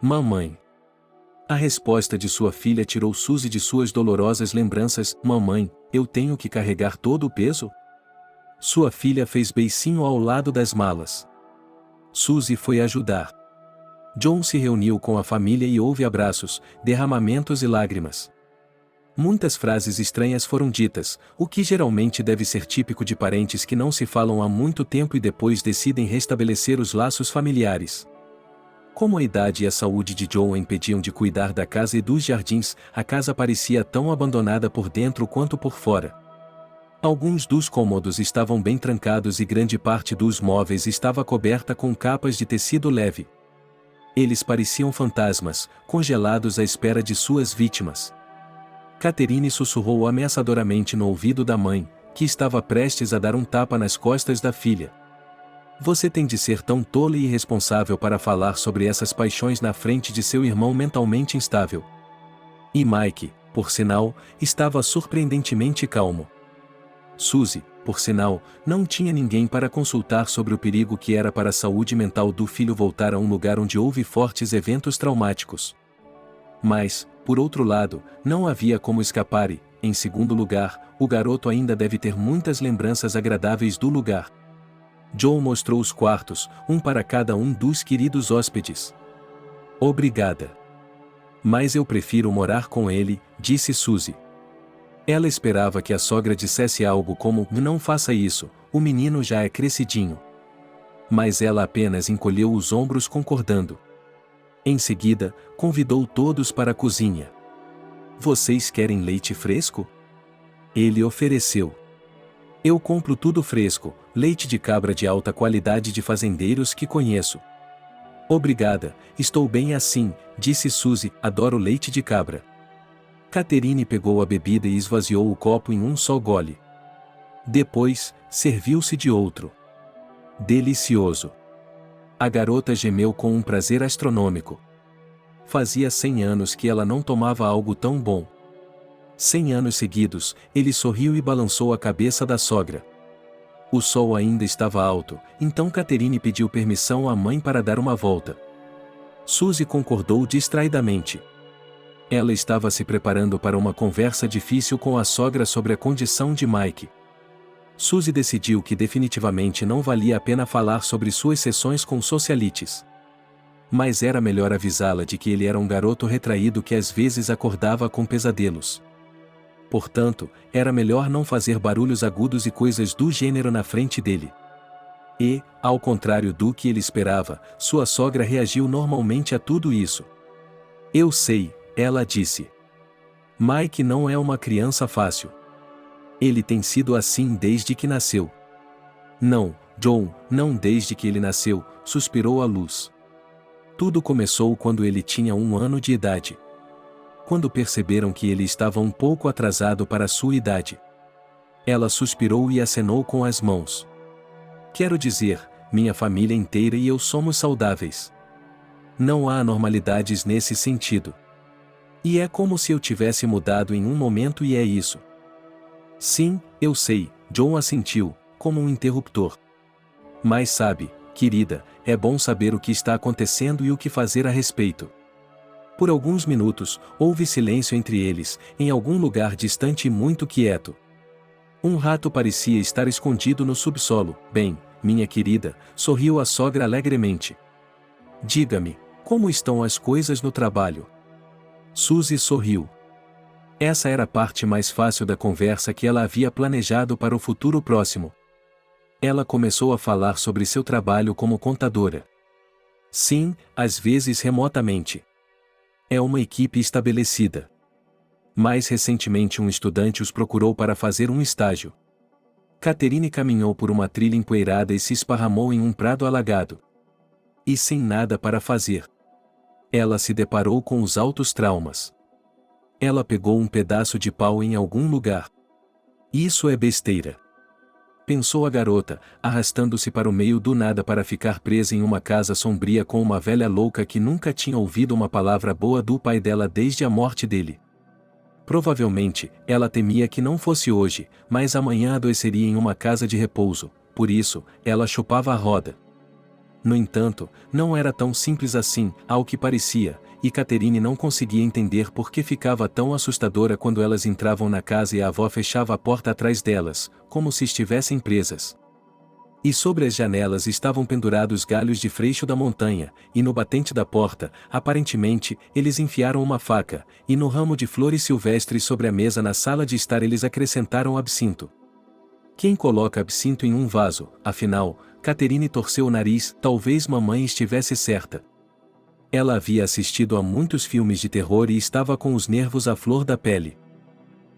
Mamãe. A resposta de sua filha tirou Suzy de suas dolorosas lembranças. Mamãe, eu tenho que carregar todo o peso? Sua filha fez beicinho ao lado das malas. Suzy foi ajudar. John se reuniu com a família e houve abraços, derramamentos e lágrimas. Muitas frases estranhas foram ditas, o que geralmente deve ser típico de parentes que não se falam há muito tempo e depois decidem restabelecer os laços familiares. Como a idade e a saúde de John a impediam de cuidar da casa e dos jardins, a casa parecia tão abandonada por dentro quanto por fora. Alguns dos cômodos estavam bem trancados e grande parte dos móveis estava coberta com capas de tecido leve. Eles pareciam fantasmas, congelados à espera de suas vítimas. Catherine sussurrou ameaçadoramente no ouvido da mãe, que estava prestes a dar um tapa nas costas da filha. Você tem de ser tão tola e irresponsável para falar sobre essas paixões na frente de seu irmão mentalmente instável. E Mike, por sinal, estava surpreendentemente calmo. Suzy, por sinal, não tinha ninguém para consultar sobre o perigo que era para a saúde mental do filho voltar a um lugar onde houve fortes eventos traumáticos. Mas, por outro lado, não havia como escapar e, em segundo lugar, o garoto ainda deve ter muitas lembranças agradáveis do lugar. Joe mostrou os quartos, um para cada um dos queridos hóspedes. Obrigada. Mas eu prefiro morar com ele, disse Suzy. Ela esperava que a sogra dissesse algo como: não faça isso, o menino já é crescidinho. Mas ela apenas encolheu os ombros concordando. Em seguida, convidou todos para a cozinha. Vocês querem leite fresco? Ele ofereceu. Eu compro tudo fresco, leite de cabra de alta qualidade de fazendeiros que conheço. Obrigada, estou bem assim, disse Suzy, adoro leite de cabra. Catherine pegou a bebida e esvaziou o copo em um só gole. Depois, serviu-se de outro. Delicioso. A garota gemeu com um prazer astronômico. Fazia 100 anos que ela não tomava algo tão bom. 100 anos seguidos, ele sorriu e balançou a cabeça da sogra. O sol ainda estava alto, então Catherine pediu permissão à mãe para dar uma volta. Suzy concordou distraidamente. Ela estava se preparando para uma conversa difícil com a sogra sobre a condição de Mike. Suzy decidiu que definitivamente não valia a pena falar sobre suas sessões com socialites. Mas era melhor avisá-la de que ele era um garoto retraído que às vezes acordava com pesadelos. Portanto, era melhor não fazer barulhos agudos e coisas do gênero na frente dele. E, ao contrário do que ele esperava, sua sogra reagiu normalmente a tudo isso. Eu sei, ela disse. Mike não é uma criança fácil. Ele tem sido assim desde que nasceu. Não, John, não desde que ele nasceu, suspirou a Luz. Tudo começou quando ele tinha 1 ano de idade. Quando perceberam que ele estava um pouco atrasado para sua idade. Ela suspirou e acenou com as mãos. Quero dizer, minha família inteira e eu somos saudáveis. Não há anormalidades nesse sentido. E é como se eu tivesse mudado em um momento e é isso. Sim, eu sei, John assentiu, como um interruptor. Mas sabe, querida, é bom saber o que está acontecendo e o que fazer a respeito. Por alguns minutos, houve silêncio entre eles, em algum lugar distante e muito quieto. Um rato parecia estar escondido no subsolo. Bem, minha querida, sorriu a sogra alegremente. Diga-me, como estão as coisas no trabalho? Suzy sorriu. Essa era a parte mais fácil da conversa que ela havia planejado para o futuro próximo. Ela começou a falar sobre seu trabalho como contadora. Sim, às vezes remotamente. É uma equipe estabelecida. Mais recentemente um estudante os procurou para fazer um estágio. Catherine caminhou por uma trilha empoeirada e se esparramou em um prado alagado. E sem nada para fazer. Ela se deparou com os altos traumas. Ela pegou um pedaço de pau em algum lugar. Isso é besteira. Pensou a garota, arrastando-se para o meio do nada para ficar presa em uma casa sombria com uma velha louca que nunca tinha ouvido uma palavra boa do pai dela desde a morte dele. Provavelmente, ela temia que não fosse hoje, mas amanhã adoeceria em uma casa de repouso, por isso, ela chupava a roda. No entanto, não era tão simples assim, ao que parecia, e Catherine não conseguia entender por que ficava tão assustadora quando elas entravam na casa e a avó fechava a porta atrás delas, como se estivessem presas. E sobre as janelas estavam pendurados galhos de freixo da montanha, e no batente da porta, aparentemente, eles enfiaram uma faca, e no ramo de flores silvestres sobre a mesa na sala de estar eles acrescentaram absinto. Quem coloca absinto em um vaso, afinal? Catherine torceu o nariz, talvez mamãe estivesse certa. Ela havia assistido a muitos filmes de terror e estava com os nervos à flor da pele.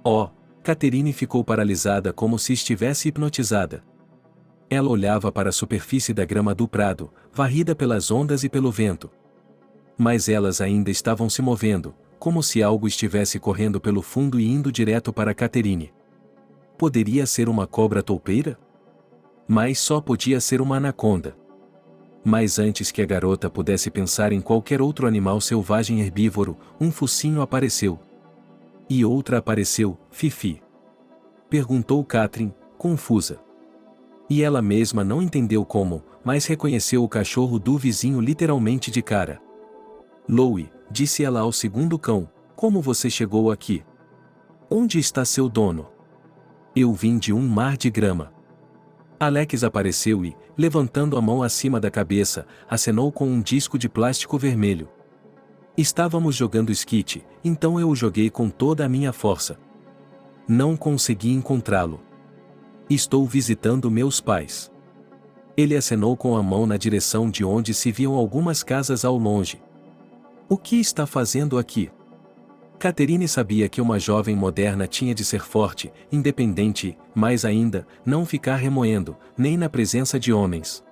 Oh! Catherine ficou paralisada como se estivesse hipnotizada. Ela olhava para a superfície da grama do prado, varrida pelas ondas e pelo vento. Mas elas ainda estavam se movendo, como se algo estivesse correndo pelo fundo e indo direto para Catherine. Poderia ser uma cobra toupeira? Mas só podia ser uma anaconda. Mas antes que a garota pudesse pensar em qualquer outro animal selvagem herbívoro, um focinho apareceu. E outra apareceu, Fifi. Perguntou Catherine, confusa. E ela mesma não entendeu como, mas reconheceu o cachorro do vizinho literalmente de cara. Louie, disse ela ao segundo cão, como você chegou aqui? Onde está seu dono? Eu vim de um mar de grama. Alex apareceu e, levantando a mão acima da cabeça, acenou com um disco de plástico vermelho. Estávamos jogando esquite, então eu o joguei com toda a minha força. Não consegui encontrá-lo. Estou visitando meus pais. Ele acenou com a mão na direção de onde se viam algumas casas ao longe. O que está fazendo aqui? Catherine sabia que uma jovem moderna tinha de ser forte, independente e, mais ainda, não ficar remoendo, nem na presença de homens.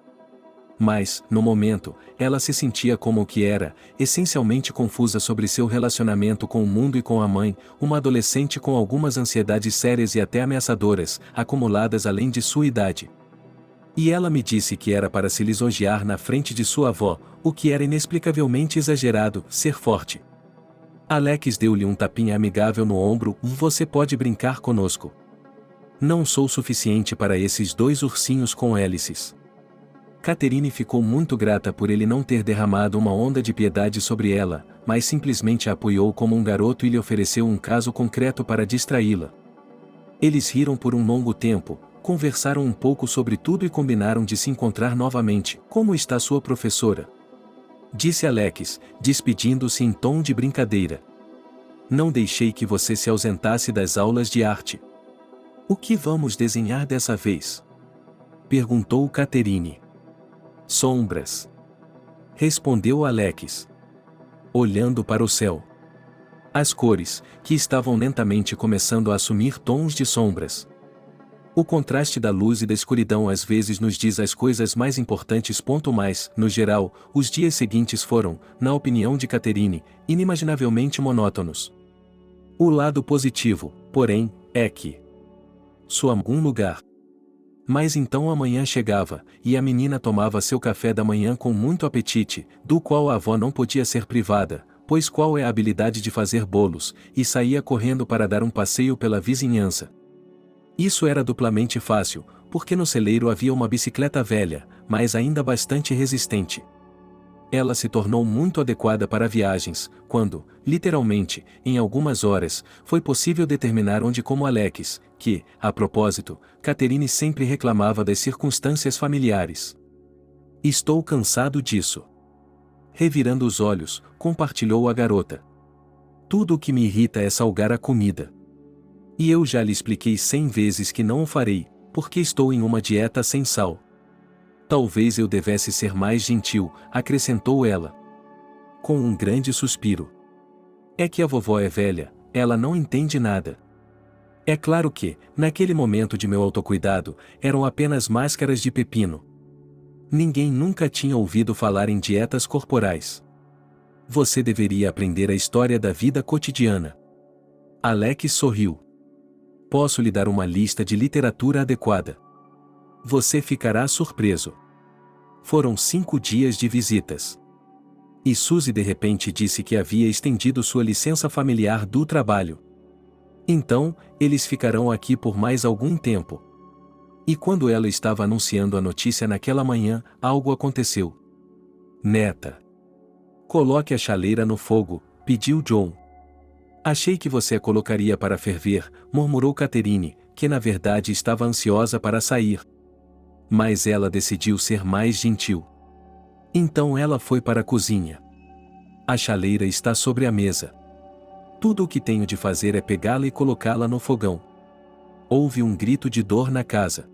Mas, no momento, ela se sentia como o que era, essencialmente confusa sobre seu relacionamento com o mundo e com a mãe, uma adolescente com algumas ansiedades sérias e até ameaçadoras, acumuladas além de sua idade. E ela me disse que era para se lisonjear na frente de sua avó, o que era inexplicavelmente exagerado, ser forte. Alex deu-lhe um tapinha amigável no ombro, você pode brincar conosco. Não sou suficiente para esses dois ursinhos com hélices. Catherine ficou muito grata por ele não ter derramado uma onda de piedade sobre ela, mas simplesmente a apoiou como um garoto e lhe ofereceu um caso concreto para distraí-la. Eles riram por um longo tempo, conversaram um pouco sobre tudo e combinaram de se encontrar novamente. Como está sua professora? Disse Alex, despedindo-se em tom de brincadeira. Não deixei que você se ausentasse das aulas de arte. O que vamos desenhar dessa vez? Perguntou Catherine. Sombras. Respondeu Alex. Olhando para o céu. As cores, que estavam lentamente começando a assumir tons de sombras. O contraste da luz e da escuridão às vezes nos diz as coisas mais importantes. Mas, no geral, os dias seguintes foram, na opinião de Catherine, inimaginavelmente monótonos. O lado positivo, porém, é que só algum lugar. Mas então a manhã chegava, e a menina tomava seu café da manhã com muito apetite, do qual a avó não podia ser privada, pois qual é a habilidade de fazer bolos, e saía correndo para dar um passeio pela vizinhança. Isso era duplamente fácil, porque no celeiro havia uma bicicleta velha, mas ainda bastante resistente. Ela se tornou muito adequada para viagens, quando, literalmente, em algumas horas, foi possível determinar onde como Alex, que, a propósito, Catherine sempre reclamava das circunstâncias familiares. Estou cansado disso. Revirando os olhos, compartilhou a garota. Tudo o que me irrita é salgar a comida. E eu já lhe expliquei 100 vezes que não o farei, porque estou em uma dieta sem sal. Talvez eu devesse ser mais gentil, acrescentou ela. Com um grande suspiro. É que a vovó é velha, ela não entende nada. É claro que, naquele momento de meu autocuidado, eram apenas máscaras de pepino. Ninguém nunca tinha ouvido falar em dietas corporais. Você deveria aprender a história da vida cotidiana. Alex sorriu. Posso lhe dar uma lista de literatura adequada. Você ficará surpreso. Foram 5 dias de visitas. E Suzy de repente disse que havia estendido sua licença familiar do trabalho. Então, eles ficarão aqui por mais algum tempo. E quando ela estava anunciando a notícia naquela manhã, algo aconteceu. Neta. Coloque a chaleira no fogo, pediu John. Achei que você a colocaria para ferver, murmurou Catherine, que na verdade estava ansiosa para sair. Mas ela decidiu ser mais gentil. Então ela foi para a cozinha. A chaleira está sobre a mesa. Tudo o que tenho de fazer é pegá-la e colocá-la no fogão. Houve um grito de dor na casa.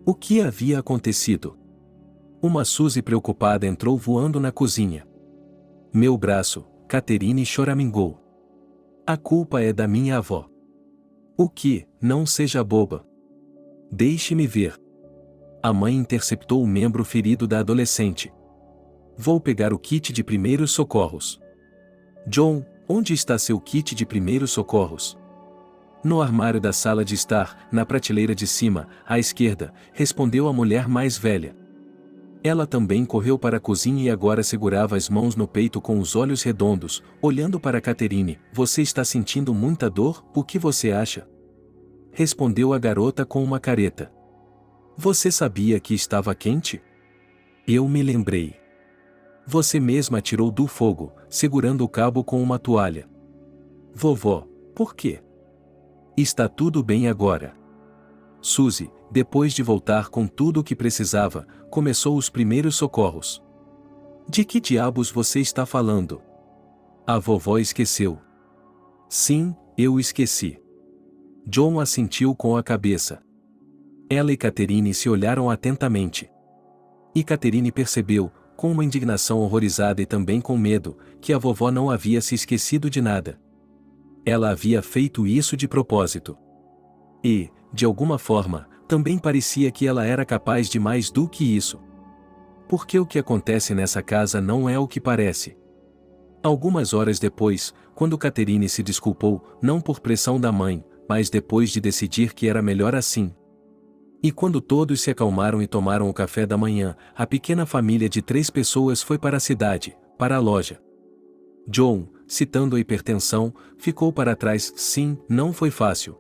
O que havia acontecido? Uma Suzy preocupada entrou voando na cozinha. Meu braço, Catherine choramingou. A culpa é da minha avó. O que? Não seja boba. Deixe-me ver. A mãe interceptou o membro ferido da adolescente. Vou pegar o kit de primeiros socorros. John, onde está seu kit de primeiros socorros? No armário da sala de estar, na prateleira de cima, à esquerda, respondeu a mulher mais velha. Ela também correu para a cozinha e agora segurava as mãos no peito com os olhos redondos, olhando para Catherine. Você está sentindo muita dor? O que você acha? Respondeu a garota com uma careta. Você sabia que estava quente? Eu me lembrei. Você mesma tirou do fogo, segurando o cabo com uma toalha. Vovó, por quê? Está tudo bem agora. Suzy, depois de voltar com tudo o que precisava, começou os primeiros socorros. De que diabos você está falando? A vovó esqueceu. Sim, eu esqueci. John assentiu com a cabeça. Ela e Catherine se olharam atentamente. E Catherine percebeu, com uma indignação horrorizada e também com medo, que a vovó não havia se esquecido de nada. Ela havia feito isso de propósito. E, de alguma forma, também parecia que ela era capaz de mais do que isso. Porque o que acontece nessa casa não é o que parece. Algumas horas depois, quando Catherine se desculpou, não por pressão da mãe, mas depois de decidir que era melhor assim. E quando todos se acalmaram e tomaram o café da manhã, a pequena família de 3 pessoas foi para a cidade, para a loja. John, citando a hipertensão, ficou para trás. Sim, não foi fácil.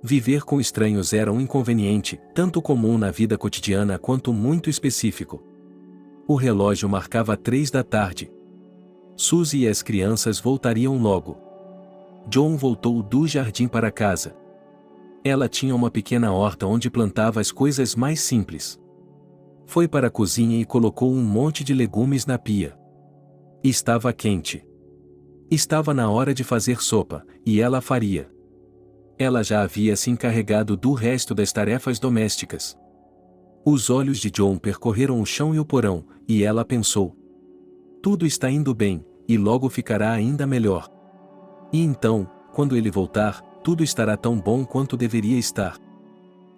Viver com estranhos era um inconveniente, tanto comum na vida cotidiana quanto muito específico. O relógio marcava 3 da tarde. Suzy e as crianças voltariam logo. John voltou do jardim para casa. Ela tinha uma pequena horta onde plantava as coisas mais simples. Foi para a cozinha e colocou um monte de legumes na pia. Estava quente. Estava na hora de fazer sopa, e ela faria. Ela já havia se encarregado do resto das tarefas domésticas. Os olhos de John percorreram o chão e o porão, e ela pensou: tudo está indo bem, e logo ficará ainda melhor. E então, quando ele voltar, tudo estará tão bom quanto deveria estar.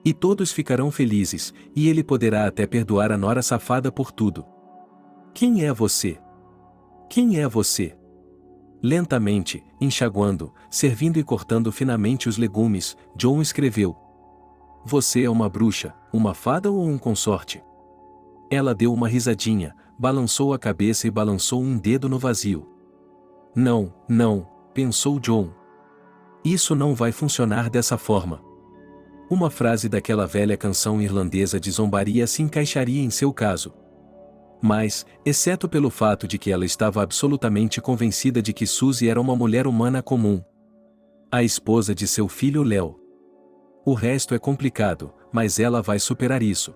E todos ficarão felizes, e ele poderá até perdoar a nora safada por tudo. Quem é você? Quem é você? Lentamente, enxaguando, servindo e cortando finamente os legumes, John escreveu: você é uma bruxa, uma fada ou um consorte? Ela deu uma risadinha, balançou a cabeça e balançou um dedo no vazio. Não, não, pensou John. Isso não vai funcionar dessa forma. Uma frase daquela velha canção irlandesa de zombaria se encaixaria em seu caso. Mas, exceto pelo fato de que ela estava absolutamente convencida de que Suzy era uma mulher humana comum. A esposa de seu filho Léo. O resto é complicado, mas ela vai superar isso.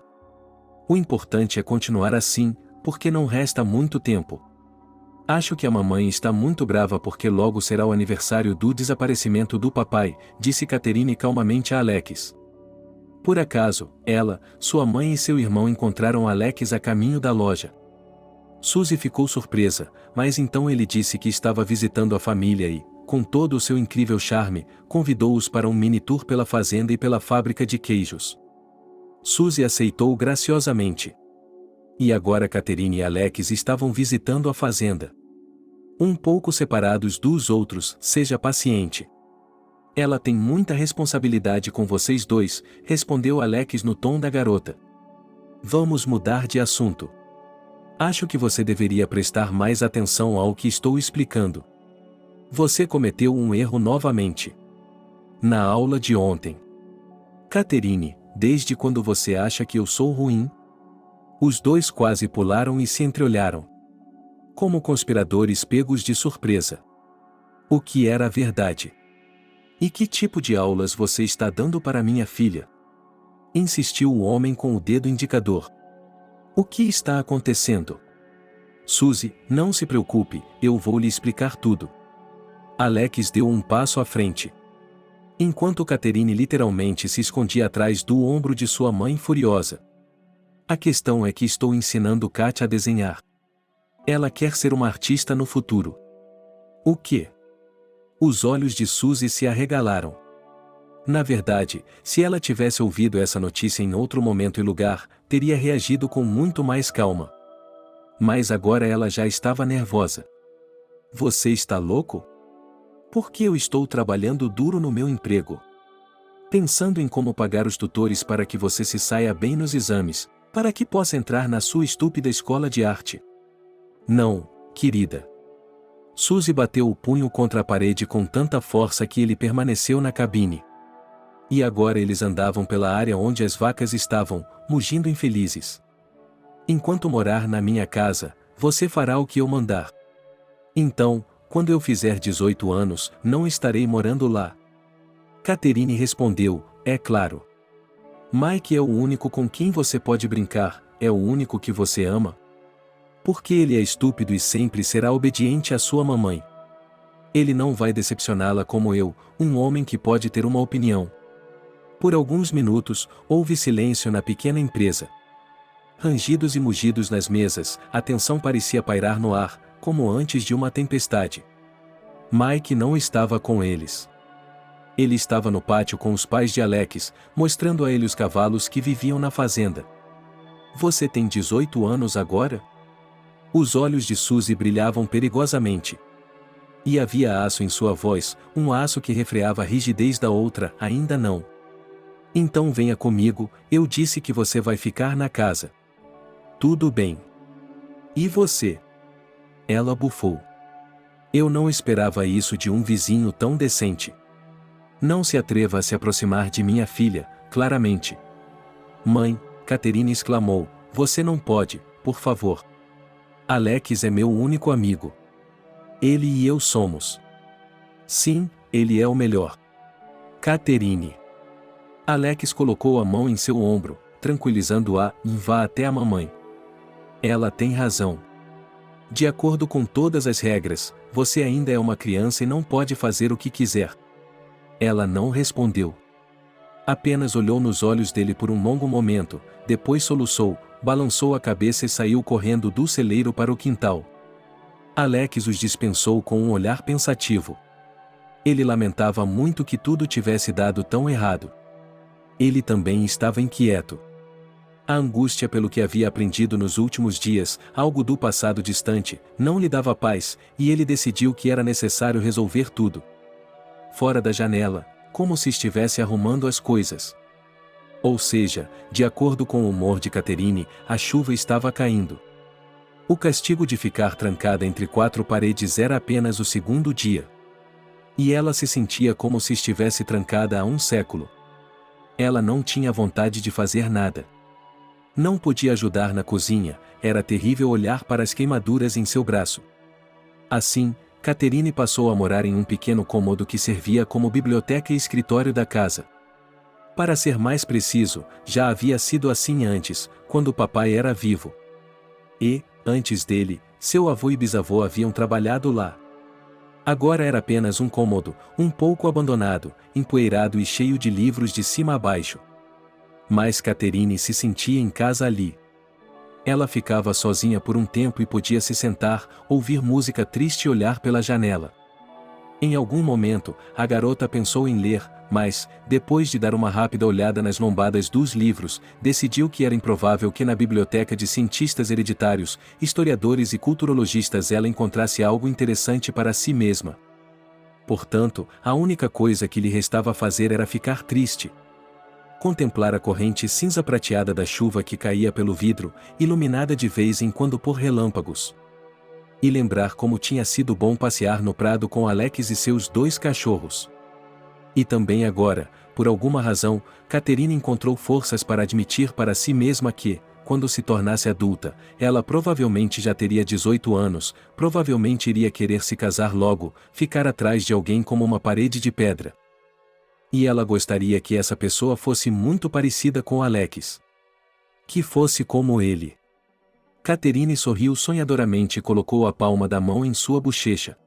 O importante é continuar assim, porque não resta muito tempo. Acho que a mamãe está muito brava porque logo será o aniversário do desaparecimento do papai, disse Catherine calmamente a Alex. Por acaso, ela, sua mãe e seu irmão encontraram Alex a caminho da loja. Suzy ficou surpresa, mas então ele disse que estava visitando a família e, com todo o seu incrível charme, convidou-os para um mini-tour pela fazenda e pela fábrica de queijos. Suzy aceitou graciosamente. E agora Catherine e Alex estavam visitando a fazenda. Um pouco separados dos outros, seja paciente. Ela tem muita responsabilidade com vocês dois, respondeu Alex no tom da garota. Vamos mudar de assunto. Acho que você deveria prestar mais atenção ao que estou explicando. Você cometeu um erro novamente. Na aula de ontem. Catherine, desde quando você acha que eu sou ruim? Os dois quase pularam e se entreolharam. Como conspiradores pegos de surpresa. O que era a verdade? E que tipo de aulas você está dando para minha filha? Insistiu o homem com o dedo indicador. O que está acontecendo? Suzy, não se preocupe, eu vou lhe explicar tudo. Alex deu um passo à frente. Enquanto Catherine literalmente se escondia atrás do ombro de sua mãe furiosa. A questão é que estou ensinando Katia a desenhar. Ela quer ser uma artista no futuro. O quê? Os olhos de Suzy se arregalaram. Na verdade, se ela tivesse ouvido essa notícia em outro momento e lugar, teria reagido com muito mais calma. Mas agora ela já estava nervosa. Você está louco? Por que eu estou trabalhando duro no meu emprego? Pensando em como pagar os tutores para que você se saia bem nos exames, para que possa entrar na sua estúpida escola de arte. Não, querida. Suzy bateu o punho contra a parede com tanta força que ele permaneceu na cabine. E agora eles andavam pela área onde as vacas estavam, mugindo infelizes. Enquanto morar na minha casa, você fará o que eu mandar. Então, quando eu fizer 18 anos, não estarei morando lá. Catherine respondeu, é claro. Mike é o único com quem você pode brincar, é o único que você ama. Porque ele é estúpido e sempre será obediente à sua mamãe. Ele não vai decepcioná-la como eu, um homem que pode ter uma opinião. Por alguns minutos, houve silêncio na pequena empresa. Rangidos e mugidos nas mesas, a tensão parecia pairar no ar, como antes de uma tempestade. Mike não estava com eles. Ele estava no pátio com os pais de Alex, mostrando a ele os cavalos que viviam na fazenda. Você tem 18 anos agora? Os olhos de Suzy brilhavam perigosamente. E havia aço em sua voz, um aço que refreava a rigidez da outra, ainda não. Então venha comigo, eu disse que você vai ficar na casa. Tudo bem. E você? Ela bufou. Eu não esperava isso de um vizinho tão decente. Não se atreva a se aproximar de minha filha, claramente. Mãe, Catherine exclamou, você não pode, por favor. Alex é meu único amigo. Ele e eu somos. Sim, ele é o melhor. Catherine. Alex colocou a mão em seu ombro, tranquilizando-a, e vá até a mamãe. Ela tem razão. De acordo com todas as regras, você ainda é uma criança e não pode fazer o que quiser. Ela não respondeu. Apenas olhou nos olhos dele por um longo momento, depois soluçou, balançou a cabeça e saiu correndo do celeiro para o quintal. Alex os dispensou com um olhar pensativo. Ele lamentava muito que tudo tivesse dado tão errado. Ele também estava inquieto. A angústia pelo que havia aprendido nos últimos dias, algo do passado distante, não lhe dava paz, e ele decidiu que era necessário resolver tudo. Fora da janela, como se estivesse arrumando as coisas. Ou seja, de acordo com o humor de Catherine, a chuva estava caindo. O castigo de ficar trancada entre quatro paredes era apenas o segundo dia. E ela se sentia como se estivesse trancada há um século. Ela não tinha vontade de fazer nada. Não podia ajudar na cozinha, era terrível olhar para as queimaduras em seu braço. Assim, Catherine passou a morar em um pequeno cômodo que servia como biblioteca e escritório da casa. Para ser mais preciso, já havia sido assim antes, quando o papai era vivo. E, antes dele, seu avô e bisavô haviam trabalhado lá. Agora era apenas um cômodo, um pouco abandonado, empoeirado e cheio de livros de cima a baixo. Mas Catherine se sentia em casa ali. Ela ficava sozinha por um tempo e podia se sentar, ouvir música triste e olhar pela janela. Em algum momento, a garota pensou em ler, mas, depois de dar uma rápida olhada nas lombadas dos livros, decidiu que era improvável que na biblioteca de cientistas hereditários, historiadores e culturologistas ela encontrasse algo interessante para si mesma. Portanto, a única coisa que lhe restava fazer era ficar triste. Contemplar a corrente cinza prateada da chuva que caía pelo vidro, iluminada de vez em quando por relâmpagos. E lembrar como tinha sido bom passear no prado com Alex e seus 2 cachorros. E também agora, por alguma razão, Catherine encontrou forças para admitir para si mesma que, quando se tornasse adulta, ela provavelmente já teria 18 anos, provavelmente iria querer se casar logo, ficar atrás de alguém como uma parede de pedra. E ela gostaria que essa pessoa fosse muito parecida com Alex. Que fosse como ele. Catherine sorriu sonhadoramente e colocou a palma da mão em sua bochecha.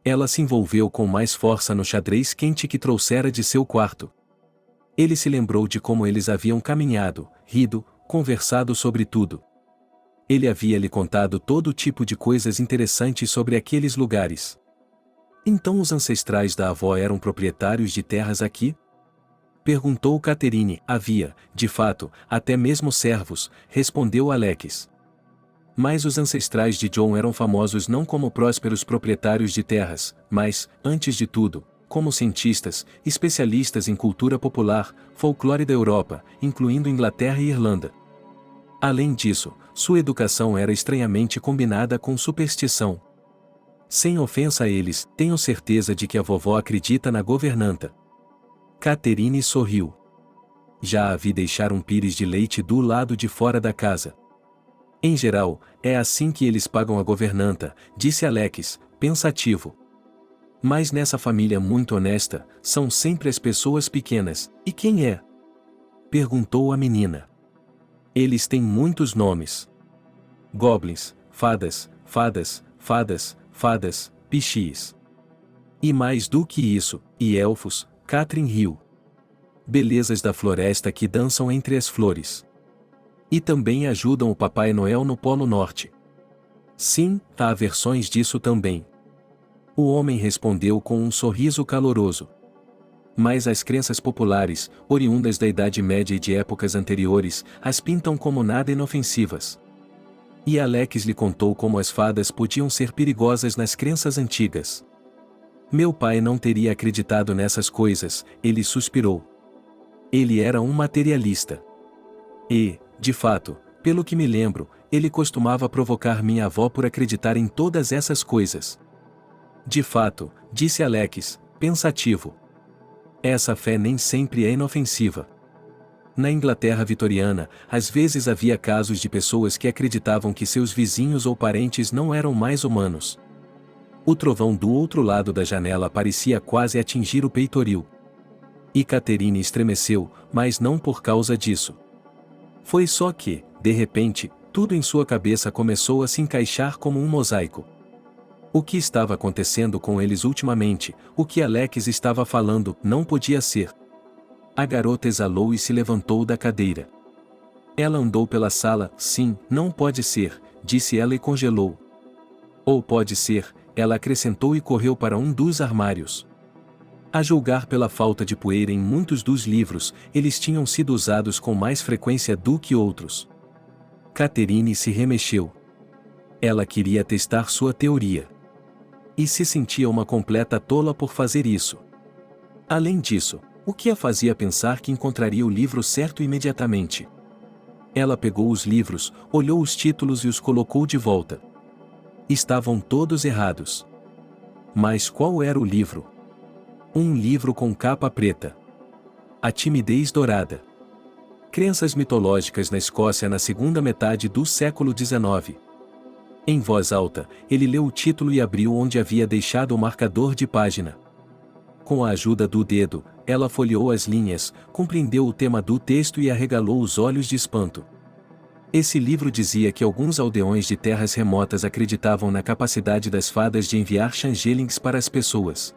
Ela se envolveu com mais força no xadrez quente que trouxera de seu quarto. Ele se lembrou de como eles haviam caminhado, rido, conversado sobre tudo. Ele havia lhe contado todo tipo de coisas interessantes sobre aqueles lugares. Então os ancestrais da avó eram proprietários de terras aqui? Perguntou Catherine. Havia, de fato, até mesmo servos, respondeu Alex. Mas os ancestrais de John eram famosos não como prósperos proprietários de terras, mas, antes de tudo, como cientistas, especialistas em cultura popular, folclore da Europa, incluindo Inglaterra e Irlanda. Além disso, sua educação era estranhamente combinada com superstição. Sem ofensa a eles, tenho certeza de que a vovó acredita na governanta. Catherine sorriu. Já a vi deixar um pires de leite do lado de fora da casa. Em geral, é assim que eles pagam a governanta, disse Alex, pensativo. Mas nessa família muito honesta, são sempre as pessoas pequenas. E quem é? Perguntou a menina. Eles têm muitos nomes. Goblins, fadas, pixies. E mais do que isso, e elfos, Catherine riu. Belezas da floresta que dançam entre as flores. E também ajudam o Papai Noel no Polo Norte. Sim, há versões disso também. O homem respondeu com um sorriso caloroso. Mas as crenças populares, oriundas da Idade Média e de épocas anteriores, as pintam como nada inofensivas. E Alex lhe contou como as fadas podiam ser perigosas nas crenças antigas. Meu pai não teria acreditado nessas coisas, ele suspirou. Ele era um materialista. E, de fato, pelo que me lembro, ele costumava provocar minha avó por acreditar em todas essas coisas. De fato, disse Alex, pensativo. Essa fé nem sempre é inofensiva. Na Inglaterra vitoriana, às vezes havia casos de pessoas que acreditavam que seus vizinhos ou parentes não eram mais humanos. O trovão do outro lado da janela parecia quase atingir o peitoril. E Catherine estremeceu, mas não por causa disso. Foi só que, de repente, tudo em sua cabeça começou a se encaixar como um mosaico. O que estava acontecendo com eles ultimamente, o que Alex estava falando, não podia ser. A garota exalou e se levantou da cadeira. Ela andou pela sala, sim, não pode ser, disse ela e congelou. Ou pode ser, ela acrescentou e correu para um dos armários. A julgar pela falta de poeira em muitos dos livros, eles tinham sido usados com mais frequência do que outros. Catherine se remexeu. Ela queria testar sua teoria. E se sentia uma completa tola por fazer isso. Além disso, o que a fazia pensar que encontraria o livro certo imediatamente? Ela pegou os livros, olhou os títulos e os colocou de volta. Estavam todos errados. Mas qual era o livro? Um livro com capa preta. A Timidez Dourada. Crenças mitológicas na Escócia na segunda metade do século XIX. Em voz alta, ele leu o título e abriu onde havia deixado o marcador de página. Com a ajuda do dedo, ela folheou as linhas, compreendeu o tema do texto e arregalou os olhos de espanto. Esse livro dizia que alguns aldeões de terras remotas acreditavam na capacidade das fadas de enviar changelings para as pessoas.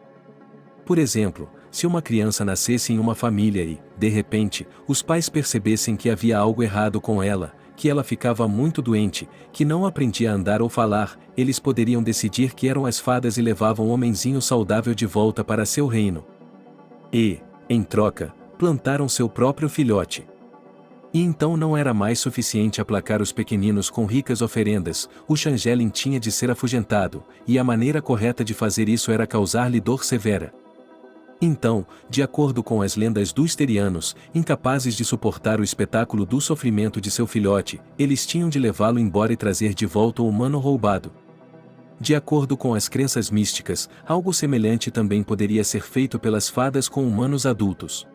Por exemplo, se uma criança nascesse em uma família e, de repente, os pais percebessem que havia algo errado com ela, que ela ficava muito doente, que não aprendia a andar ou falar, eles poderiam decidir que eram as fadas e levavam o homenzinho saudável de volta para seu reino. E, em troca, plantaram seu próprio filhote. E então não era mais suficiente aplacar os pequeninos com ricas oferendas, o changeling tinha de ser afugentado, e a maneira correta de fazer isso era causar-lhe dor severa. Então, de acordo com as lendas dos terianos, incapazes de suportar o espetáculo do sofrimento de seu filhote, eles tinham de levá-lo embora e trazer de volta o humano roubado. De acordo com as crenças místicas, algo semelhante também poderia ser feito pelas fadas com humanos adultos.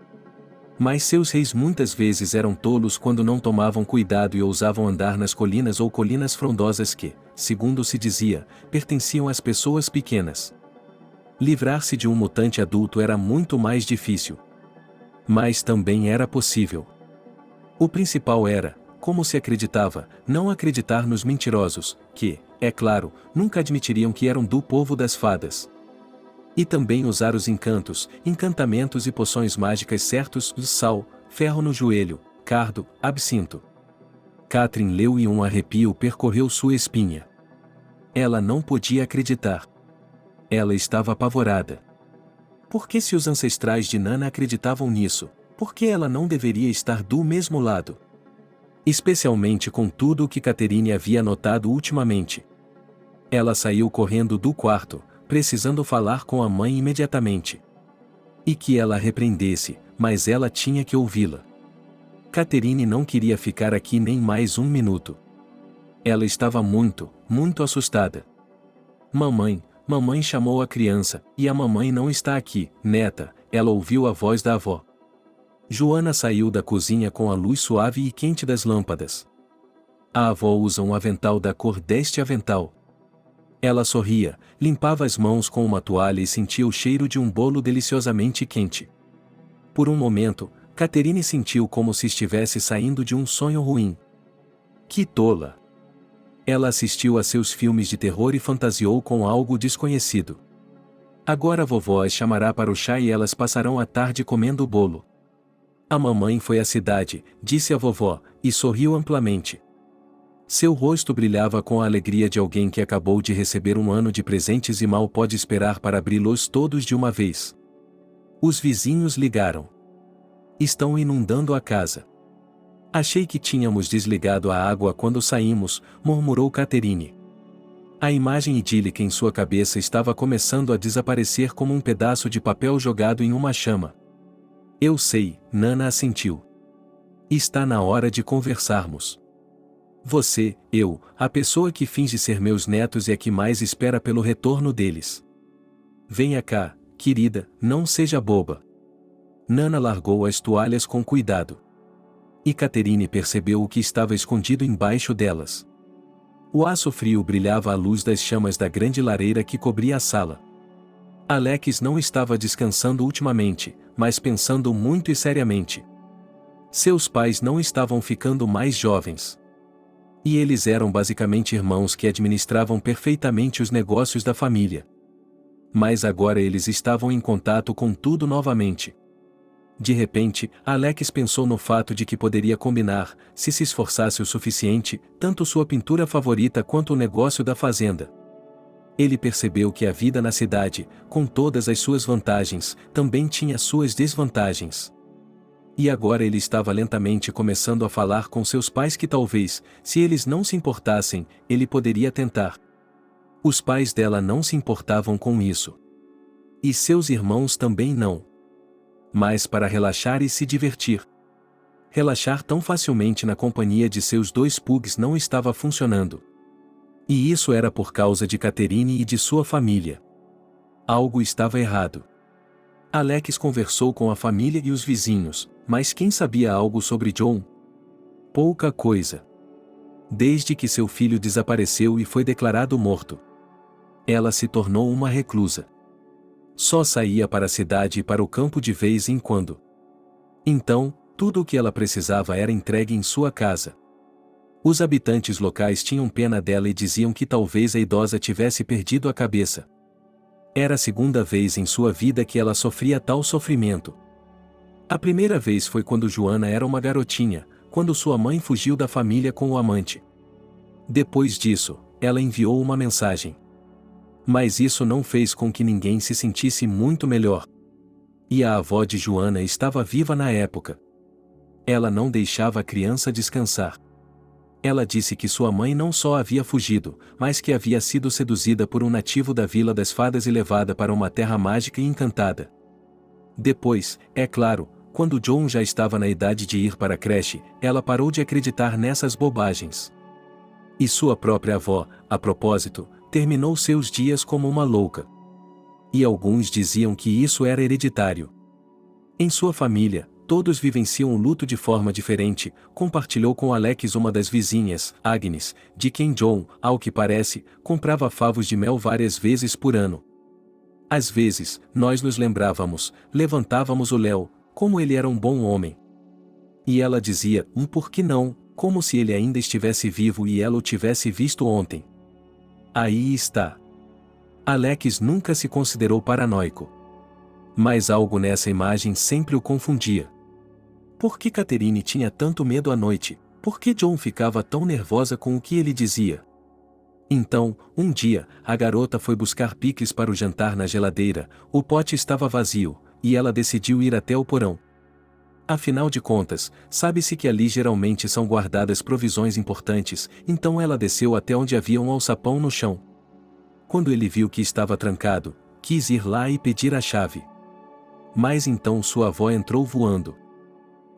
Mas seus reis muitas vezes eram tolos quando não tomavam cuidado e ousavam andar nas colinas ou colinas frondosas que, segundo se dizia, pertenciam às pessoas pequenas. Livrar-se de um mutante adulto era muito mais difícil. Mas também era possível. O principal era, como se acreditava, não acreditar nos mentirosos, que, é claro, nunca admitiriam que eram do povo das fadas. E também usar os encantos, encantamentos e poções mágicas certos de sal, ferro no joelho, cardo, absinto. Catherine leu e um arrepio percorreu sua espinha. Ela não podia acreditar. Ela estava apavorada. Por que se os ancestrais de Nana acreditavam nisso, por que ela não deveria estar do mesmo lado? Especialmente com tudo o que Catherine havia notado ultimamente. Ela saiu correndo do quarto, precisando falar com a mãe imediatamente. E que ela a repreendesse, mas ela tinha que ouvi-la. Catherine não queria ficar aqui nem mais um minuto. Ela estava muito, muito assustada. Mamãe, mamãe chamou a criança, e a mamãe não está aqui, neta, ela ouviu a voz da avó. Joana saiu da cozinha com a luz suave e quente das lâmpadas. A avó usa um avental da cor deste avental. Ela sorria, limpava as mãos com uma toalha e sentia o cheiro de um bolo deliciosamente quente. Por um momento, Catherine sentiu como se estivesse saindo de um sonho ruim. Que tola! Ela assistiu a seus filmes de terror e fantasiou com algo desconhecido. Agora a vovó as chamará para o chá e elas passarão a tarde comendo o bolo. A mamãe foi à cidade, disse a vovó, e sorriu amplamente. Seu rosto brilhava com a alegria de alguém que acabou de receber um ano de presentes e mal pode esperar para abri-los todos de uma vez. Os vizinhos ligaram. Estão inundando a casa. Achei que tínhamos desligado a água quando saímos, murmurou Catherine. A imagem idílica em sua cabeça estava começando a desaparecer como um pedaço de papel jogado em uma chama. Eu sei, Nana assentiu. Está na hora de conversarmos. Você, eu, a pessoa que finge ser meus netos e a que mais espera pelo retorno deles. Venha cá, querida, não seja boba. Nana largou as toalhas com cuidado. E Catherine percebeu o que estava escondido embaixo delas. O aço frio brilhava à luz das chamas da grande lareira que cobria a sala. Alex não estava descansando ultimamente, mas pensando muito e seriamente. Seus pais não estavam ficando mais jovens. E eles eram basicamente irmãos que administravam perfeitamente os negócios da família. Mas agora eles estavam em contato com tudo novamente. De repente, Alex pensou no fato de que poderia combinar, se esforçasse o suficiente, tanto sua pintura favorita quanto o negócio da fazenda. Ele percebeu que a vida na cidade, com todas as suas vantagens, também tinha suas desvantagens. E agora ele estava lentamente começando a falar com seus pais que talvez, se eles não se importassem, ele poderia tentar. Os pais dela não se importavam com isso. E seus irmãos também não. Mas para relaxar e se divertir. Relaxar tão facilmente na companhia de seus dois pugs não estava funcionando. E isso era por causa de Catherine e de sua família. Algo estava errado. Alex conversou com a família e os vizinhos, mas quem sabia algo sobre John? Pouca coisa. Desde que seu filho desapareceu e foi declarado morto. Ela se tornou uma reclusa. Só saía para a cidade e para o campo de vez em quando. Então, tudo o que ela precisava era entregue em sua casa. Os habitantes locais tinham pena dela e diziam que talvez a idosa tivesse perdido a cabeça. Era a segunda vez em sua vida que ela sofria tal sofrimento. A primeira vez foi quando Joana era uma garotinha, quando sua mãe fugiu da família com o amante. Depois disso, ela enviou uma mensagem. Mas isso não fez com que ninguém se sentisse muito melhor. E a avó de Joana estava viva na época. Ela não deixava a criança descansar. Ela disse que sua mãe não só havia fugido, mas que havia sido seduzida por um nativo da Vila das Fadas e levada para uma terra mágica e encantada. Depois, é claro, quando John já estava na idade de ir para a creche, ela parou de acreditar nessas bobagens. E sua própria avó, a propósito, terminou seus dias como uma louca. E alguns diziam que isso era hereditário. Em sua família, todos vivenciam o luto de forma diferente, compartilhou com Alex uma das vizinhas, Agnes, de quem John, ao que parece, comprava favos de mel várias vezes por ano. Às vezes, nós nos lembrávamos, levantávamos o Léo, como ele era um bom homem. E ela dizia, por que não, como se ele ainda estivesse vivo e ela o tivesse visto ontem. Aí está. Alex nunca se considerou paranoico. Mas algo nessa imagem sempre o confundia. Por que Catherine tinha tanto medo à noite? Por que John ficava tão nervosa com o que ele dizia? Então, um dia, a garota foi buscar picles para o jantar na geladeira, o pote estava vazio, e ela decidiu ir até o porão. Afinal de contas, sabe-se que ali geralmente são guardadas provisões importantes, então ela desceu até onde havia um alçapão no chão. Quando ele viu que estava trancado, quis ir lá e pedir a chave. Mas então sua avó entrou voando.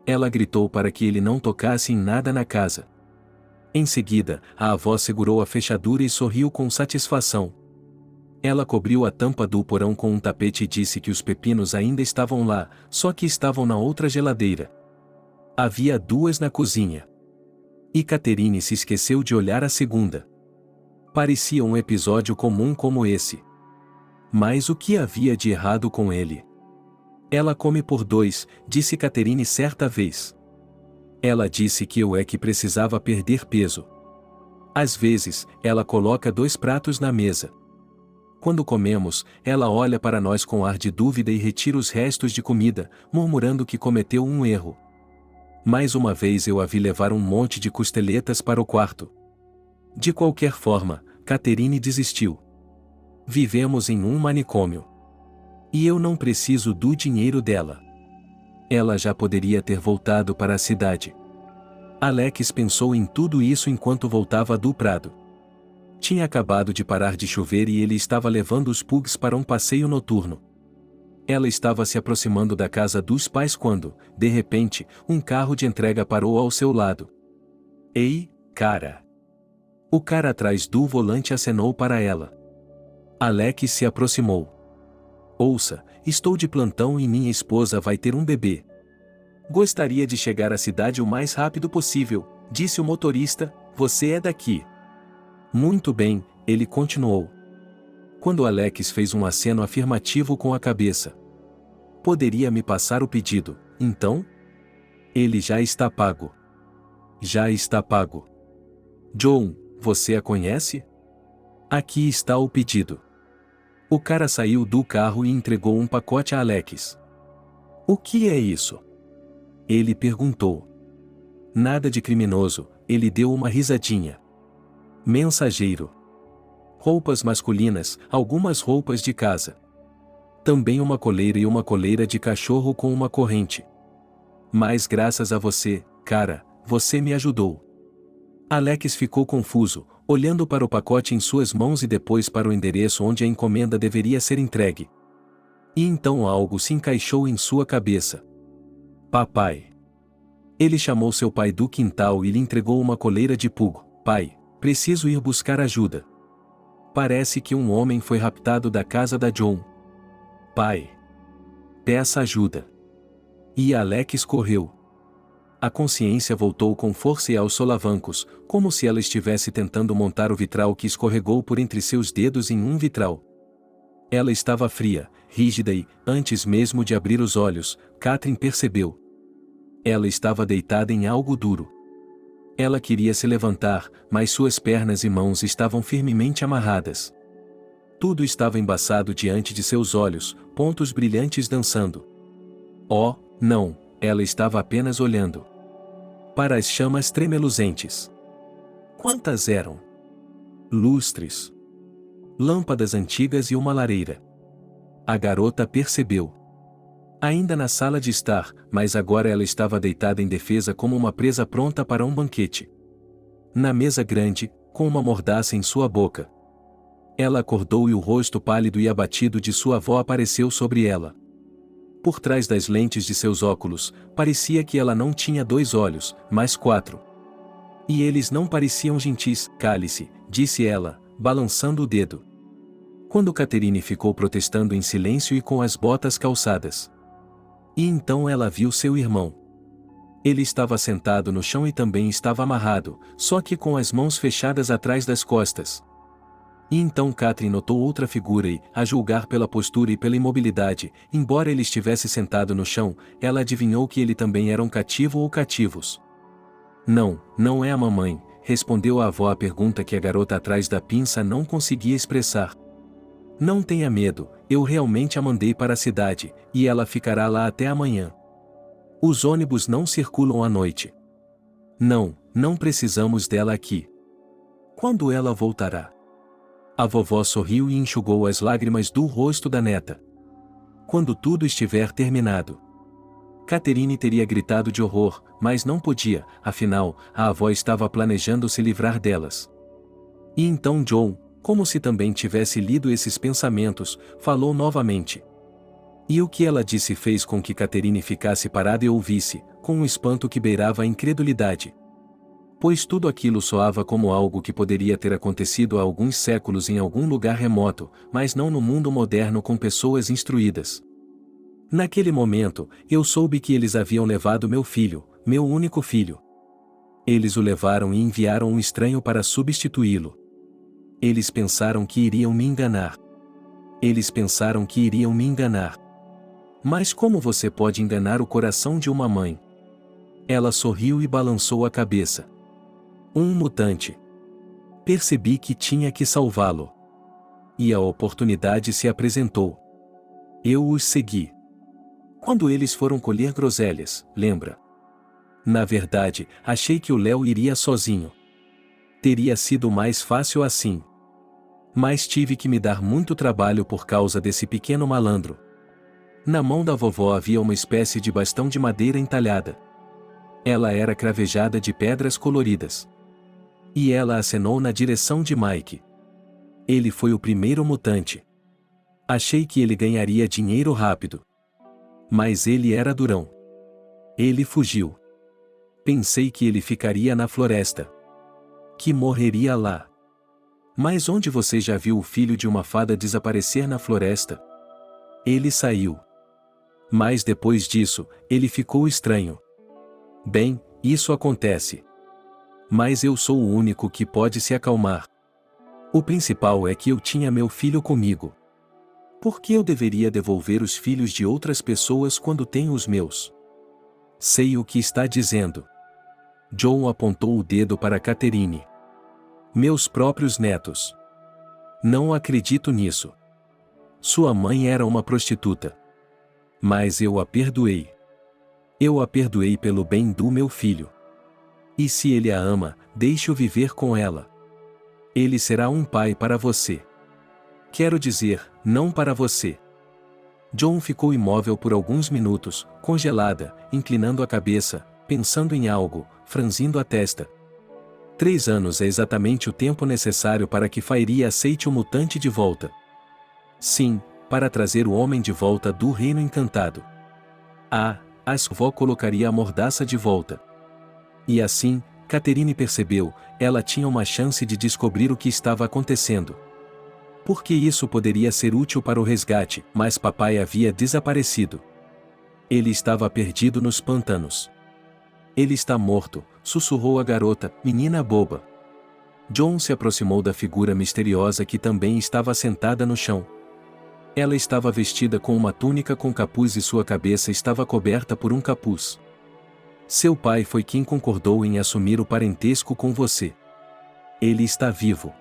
Ela gritou para que ele não tocasse em nada na casa. Em seguida, a avó segurou a fechadura e sorriu com satisfação. Ela cobriu a tampa do porão com um tapete e disse que os pepinos ainda estavam lá, só que estavam na outra geladeira. Havia duas na cozinha. E Catherine se esqueceu de olhar a segunda. Parecia um episódio comum como esse. Mas o que havia de errado com ele? Ela come por dois, disse Catherine certa vez. Ela disse que eu é que precisava perder peso. Às vezes, ela coloca 2 pratos na mesa. Quando comemos, ela olha para nós com ar de dúvida e retira os restos de comida, murmurando que cometeu um erro. Mais uma vez eu a vi levar um monte de costeletas para o quarto. De qualquer forma, Catherine desistiu. Vivemos em um manicômio. E eu não preciso do dinheiro dela. Ela já poderia ter voltado para a cidade. Alex pensou em tudo isso enquanto voltava do prado. Tinha acabado de parar de chover e ele estava levando os pugs para um passeio noturno. Ela estava se aproximando da casa dos pais quando, de repente, um carro de entrega parou ao seu lado. Ei, cara! O cara atrás do volante acenou para ela. Alex se aproximou. Ouça, estou de plantão e minha esposa vai ter um bebê. Gostaria de chegar à cidade o mais rápido possível, disse o motorista, você é daqui. Muito bem, ele continuou. Quando Alex fez um aceno afirmativo com a cabeça. Poderia me passar o pedido, então? Ele já está pago. Já está pago. John, você a conhece? Aqui está o pedido. O cara saiu do carro e entregou um pacote a Alex. O que é isso? Ele perguntou. Nada de criminoso, ele deu uma risadinha. Mensageiro. Roupas masculinas, algumas roupas de casa. Também uma coleira e uma coleira de cachorro com uma corrente. Mas graças a você, cara, você me ajudou. Alex ficou confuso, olhando para o pacote em suas mãos e depois para o endereço onde a encomenda deveria ser entregue. E então algo se encaixou em sua cabeça. Papai. Ele chamou seu pai do quintal e lhe entregou uma coleira de pug. Pai, preciso ir buscar ajuda. Parece que um homem foi raptado da casa da John. Pai. Peça ajuda. E Alex correu. A consciência voltou com força e aos solavancos, como se ela estivesse tentando montar o vitral que escorregou por entre seus dedos em um vitral. Ela estava fria, rígida e, antes mesmo de abrir os olhos, Catherine percebeu. Ela estava deitada em algo duro. Ela queria se levantar, mas suas pernas e mãos estavam firmemente amarradas. Tudo estava embaçado diante de seus olhos, pontos brilhantes dançando. Oh, não, ela estava apenas olhando para as chamas tremeluzentes. Quantas eram? Lustres. Lâmpadas antigas e uma lareira. A garota percebeu. Ainda na sala de estar, mas agora ela estava deitada em defesa como uma presa pronta para um banquete. Na mesa grande, com uma mordaça em sua boca. Ela acordou e o rosto pálido e abatido de sua avó apareceu sobre ela. Por trás das lentes de seus óculos, parecia que ela não tinha 2 olhos, mas 4. E eles não pareciam gentis. Cale-se, disse ela, balançando o dedo. Quando Catherine ficou protestando em silêncio e com as botas calçadas. E então ela viu seu irmão. Ele estava sentado no chão e também estava amarrado, só que com as mãos fechadas atrás das costas. E então Catherine notou outra figura e, a julgar pela postura e pela imobilidade, embora ele estivesse sentado no chão, ela adivinhou que ele também era um cativo ou cativos. Não, não é a mamãe, respondeu a avó à pergunta que a garota atrás da pinça não conseguia expressar. Não tenha medo, eu realmente a mandei para a cidade, e ela ficará lá até amanhã. Os ônibus não circulam à noite. Não, não precisamos dela aqui. Quando ela voltará? A vovó sorriu e enxugou as lágrimas do rosto da neta. Quando tudo estiver terminado. Catherine teria gritado de horror, mas não podia, afinal, a avó estava planejando se livrar delas. E então John, como se também tivesse lido esses pensamentos, falou novamente. E o que ela disse fez com que Catherine ficasse parada e ouvisse, com um espanto que beirava a incredulidade. Pois tudo aquilo soava como algo que poderia ter acontecido há alguns séculos em algum lugar remoto, mas não no mundo moderno com pessoas instruídas. Naquele momento, eu soube que eles haviam levado meu filho, meu único filho. Eles o levaram e enviaram um estranho para substituí-lo. Eles pensaram que iriam me enganar. Eles pensaram que iriam me enganar. Mas como você pode enganar o coração de uma mãe? Ela sorriu e balançou a cabeça. Um mutante. Percebi que tinha que salvá-lo. E a oportunidade se apresentou. Eu os segui. Quando eles foram colher groselhas, lembra? Na verdade, achei que o Léo iria sozinho. Teria sido mais fácil assim. Mas tive que me dar muito trabalho por causa desse pequeno malandro. Na mão da vovó havia uma espécie de bastão de madeira entalhada. Ela era cravejada de pedras coloridas. E ela acenou na direção de Mike. Ele foi o primeiro mutante. Achei que ele ganharia dinheiro rápido. Mas ele era durão. Ele fugiu. Pensei que ele ficaria na floresta. Que morreria lá. Mas onde você já viu o filho de uma fada desaparecer na floresta? Ele saiu. Mas depois disso, ele ficou estranho. Bem, isso acontece. Mas eu sou o único que pode se acalmar. O principal é que eu tinha meu filho comigo. Por que eu deveria devolver os filhos de outras pessoas quando tenho os meus? Sei o que está dizendo. John apontou o dedo para Catherine. Meus próprios netos. Não acredito nisso. Sua mãe era uma prostituta. Mas eu a perdoei. Eu a perdoei pelo bem do meu filho. E se ele a ama, deixe-o viver com ela. Ele será um pai para você. Quero dizer, não para você. John ficou imóvel por alguns minutos, congelada, inclinando a cabeça, pensando em algo, franzindo a testa. 3 anos é exatamente o tempo necessário para que Fairy aceite o mutante de volta. Sim, para trazer o homem de volta do Reino Encantado. A vó colocaria a mordaça de volta. E assim, Catherine percebeu, ela tinha uma chance de descobrir o que estava acontecendo. Porque isso poderia ser útil para o resgate, mas papai havia desaparecido. Ele estava perdido nos pântanos. Ele está morto, sussurrou a garota, menina boba. John se aproximou da figura misteriosa que também estava sentada no chão. Ela estava vestida com uma túnica com capuz e sua cabeça estava coberta por um capuz. Seu pai foi quem concordou em assumir o parentesco com você. Ele está vivo.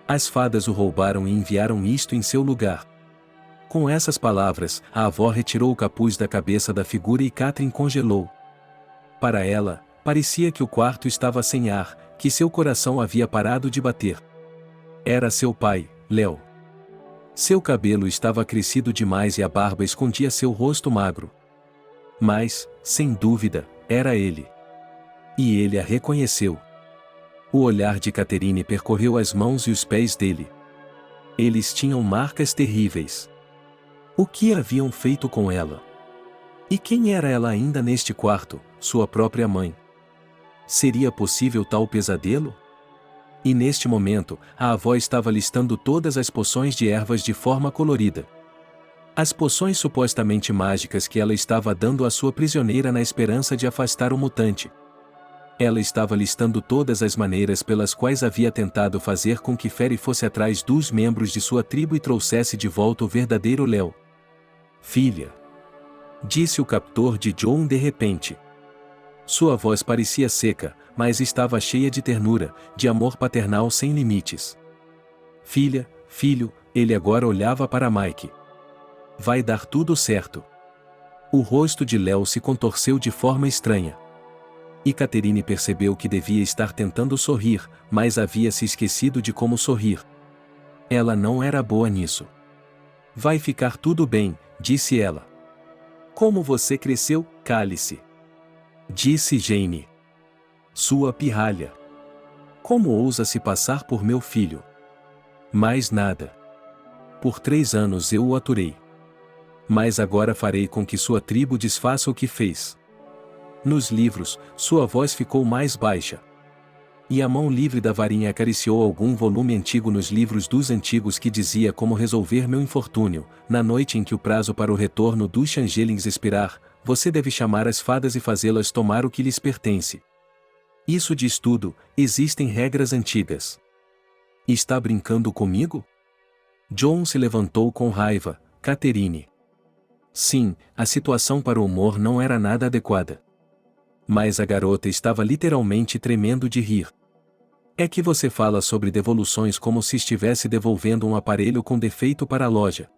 As fadas o roubaram e enviaram isto em seu lugar. Com essas palavras, a avó retirou o capuz da cabeça da figura e Catherine congelou. Para ela, parecia que o quarto estava sem ar, que seu coração havia parado de bater. Era seu pai, Léo. Seu cabelo estava crescido demais e a barba escondia seu rosto magro. Mas, sem dúvida, era ele. E ele a reconheceu. O olhar de Catherine percorreu as mãos e os pés dele. Eles tinham marcas terríveis. O que haviam feito com ela? E quem era ela ainda neste quarto, sua própria mãe? Seria possível tal pesadelo? E neste momento, a avó estava listando todas as poções de ervas de forma colorida. As poções supostamente mágicas que ela estava dando à sua prisioneira na esperança de afastar o mutante. Ela estava listando todas as maneiras pelas quais havia tentado fazer com que Fairy fosse atrás dos membros de sua tribo e trouxesse de volta o verdadeiro Léo. Filha, disse o captor de John de repente. Sua voz parecia seca, mas estava cheia de ternura, de amor paternal sem limites. Filha, filho, ele agora olhava para Mike. Vai dar tudo certo. O rosto de Léo se contorceu de forma estranha. E Catherine percebeu que devia estar tentando sorrir, mas havia se esquecido de como sorrir. Ela não era boa nisso. Vai ficar tudo bem, disse ela. Como você cresceu, cale-se. Disse Jane. Sua pirralha. Como ousa se passar por meu filho? Mais nada. Por 3 anos eu o aturei. Mas agora farei com que sua tribo desfaça o que fez. Nos livros, sua voz ficou mais baixa. E a mão livre da varinha acariciou algum volume antigo nos livros dos antigos que dizia como resolver meu infortúnio. Na noite em que o prazo para o retorno dos changelings expirar, você deve chamar as fadas e fazê-las tomar o que lhes pertence. Isso diz tudo, existem regras antigas. Está brincando comigo? John se levantou com raiva. Catherine. Sim, a situação para o humor não era nada adequada. Mas a garota estava literalmente tremendo de rir. É que você fala sobre devoluções como se estivesse devolvendo um aparelho com defeito para a loja.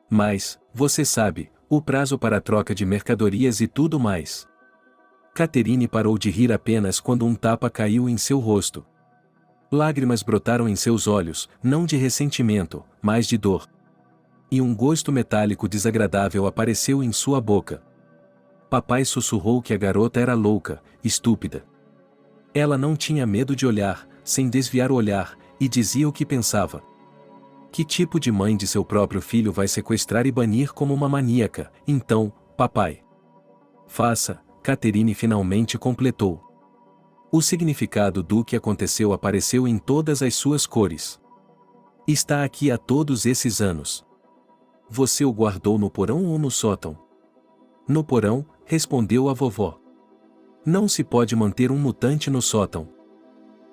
Mas, você sabe, o prazo para a troca de mercadorias e tudo mais. Catherine parou de rir apenas quando um tapa caiu em seu rosto. Lágrimas brotaram em seus olhos, não de ressentimento, mas de dor. E um gosto metálico desagradável apareceu em sua boca. Papai sussurrou que a garota era louca, estúpida. Ela não tinha medo de olhar, sem desviar o olhar, e dizia o que pensava. Que tipo de mãe de seu próprio filho vai sequestrar e banir como uma maníaca? Então, papai. Faça, Catherine finalmente completou. O significado do que aconteceu apareceu em todas as suas cores. Está aqui há todos esses anos. Você o guardou no porão ou no sótão? No porão, respondeu a vovó. Não se pode manter um mutante no sótão.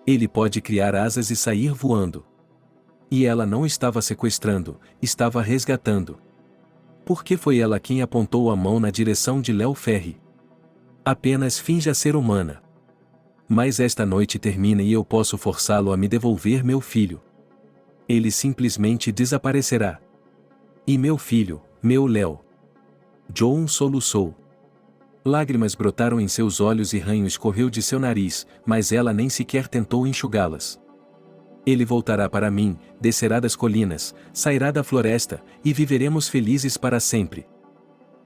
Ele pode criar asas e sair voando. E ela não estava sequestrando, estava resgatando. Porque foi ela quem apontou a mão na direção de Léo Ferri. Apenas finja ser humana. Mas esta noite termina e eu posso forçá-lo a me devolver meu filho. Ele simplesmente desaparecerá. E meu filho, meu Léo. John soluçou. Lágrimas brotaram em seus olhos e ranho escorreu de seu nariz, mas ela nem sequer tentou enxugá-las. Ele voltará para mim, descerá das colinas, sairá da floresta, e viveremos felizes para sempre.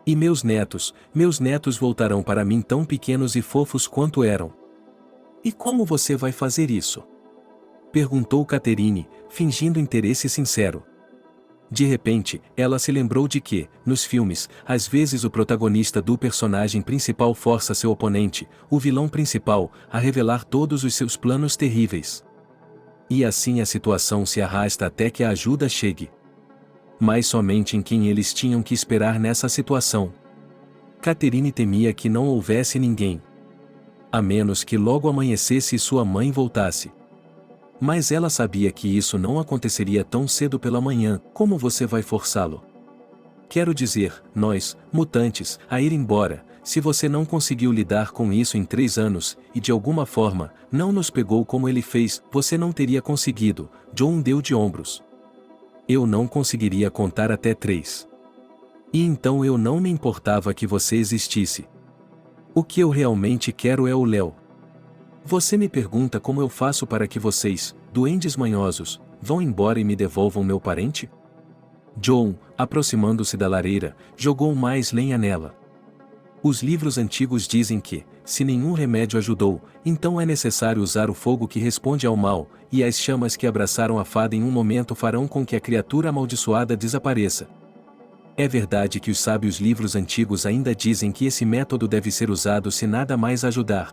E meus netos voltarão para mim tão pequenos e fofos quanto eram. E como você vai fazer isso? Perguntou Catherine, fingindo interesse sincero. De repente, ela se lembrou de que, nos filmes, às vezes o protagonista do personagem principal força seu oponente, o vilão principal, a revelar todos os seus planos terríveis. E assim a situação se arrasta até que a ajuda chegue. Mas somente em quem eles tinham que esperar nessa situação. Catherine temia que não houvesse ninguém. A menos que logo amanhecesse e sua mãe voltasse. Mas ela sabia que isso não aconteceria tão cedo pela manhã. Como você vai forçá-lo? Quero dizer, nós, mutantes, a ir embora, se você não conseguiu lidar com isso em 3 anos, e de alguma forma, não nos pegou como ele fez, você não teria conseguido. John deu de ombros. Eu não conseguiria contar até 3. E então eu não me importava que você existisse. O que eu realmente quero é o Léo. Você me pergunta como eu faço para que vocês, duendes manhosos, vão embora e me devolvam meu parente? John, aproximando-se da lareira, jogou mais lenha nela. Os livros antigos dizem que, se nenhum remédio ajudou, então é necessário usar o fogo que responde ao mal, e as chamas que abraçaram a fada em um momento farão com que a criatura amaldiçoada desapareça. É verdade que os sábios livros antigos ainda dizem que esse método deve ser usado se nada mais ajudar.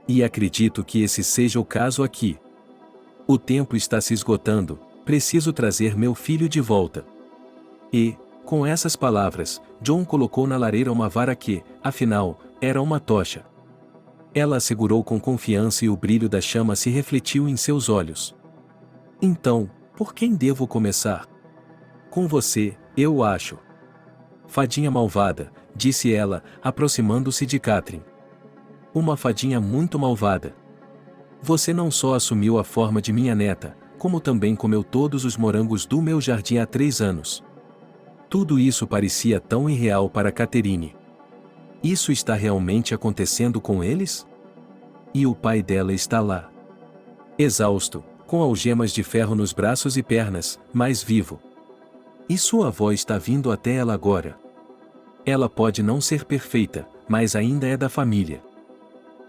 E acredito que esse seja o caso aqui. O tempo está se esgotando, preciso trazer meu filho de volta. E, com essas palavras, John colocou na lareira uma vara que, afinal, era uma tocha. Ela a segurou com confiança e o brilho da chama se refletiu em seus olhos. Então, por quem devo começar? Com você, eu acho. Fadinha malvada, disse ela, aproximando-se de Catherine. Uma fadinha muito malvada. Você não só assumiu a forma de minha neta, como também comeu todos os morangos do meu jardim há 3 anos. Tudo isso parecia tão irreal para Catherine. Isso está realmente acontecendo com eles? E o pai dela está lá. Exausto, com algemas de ferro nos braços e pernas, mas vivo. E sua avó está vindo até ela agora. Ela pode não ser perfeita, mas ainda é da família.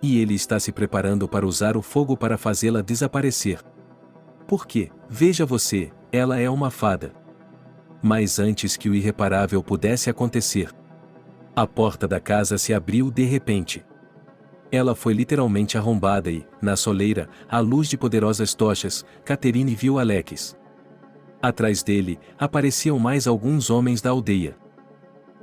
E ele está se preparando para usar o fogo para fazê-la desaparecer. Porque, veja você, ela é uma fada. Mas antes que o irreparável pudesse acontecer, a porta da casa se abriu de repente. Ela foi literalmente arrombada e, na soleira, à luz de poderosas tochas, Catherine viu Alex. Atrás dele, apareciam mais alguns homens da aldeia.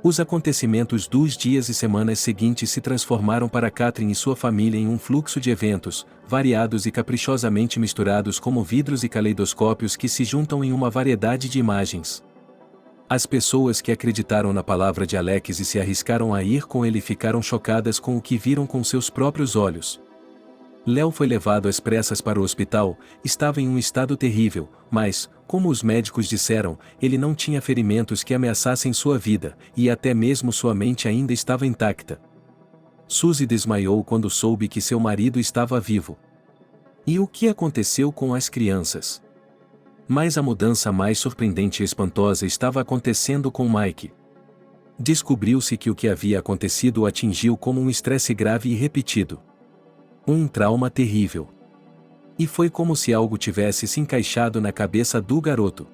Os acontecimentos dos dias e semanas seguintes se transformaram para Catherine e sua família em um fluxo de eventos, variados e caprichosamente misturados como vidros e caleidoscópios que se juntam em uma variedade de imagens. As pessoas que acreditaram na palavra de Alex e se arriscaram a ir com ele ficaram chocadas com o que viram com seus próprios olhos. Léo foi levado às pressas para o hospital, estava em um estado terrível, mas, como os médicos disseram, ele não tinha ferimentos que ameaçassem sua vida, e até mesmo sua mente ainda estava intacta. Suzy desmaiou quando soube que seu marido estava vivo. E o que aconteceu com as crianças? Mas a mudança mais surpreendente e espantosa estava acontecendo com Mike. Descobriu-se que o que havia acontecido o atingiu como um estresse grave e repetido. Um trauma terrível. E foi como se algo tivesse se encaixado na cabeça do garoto.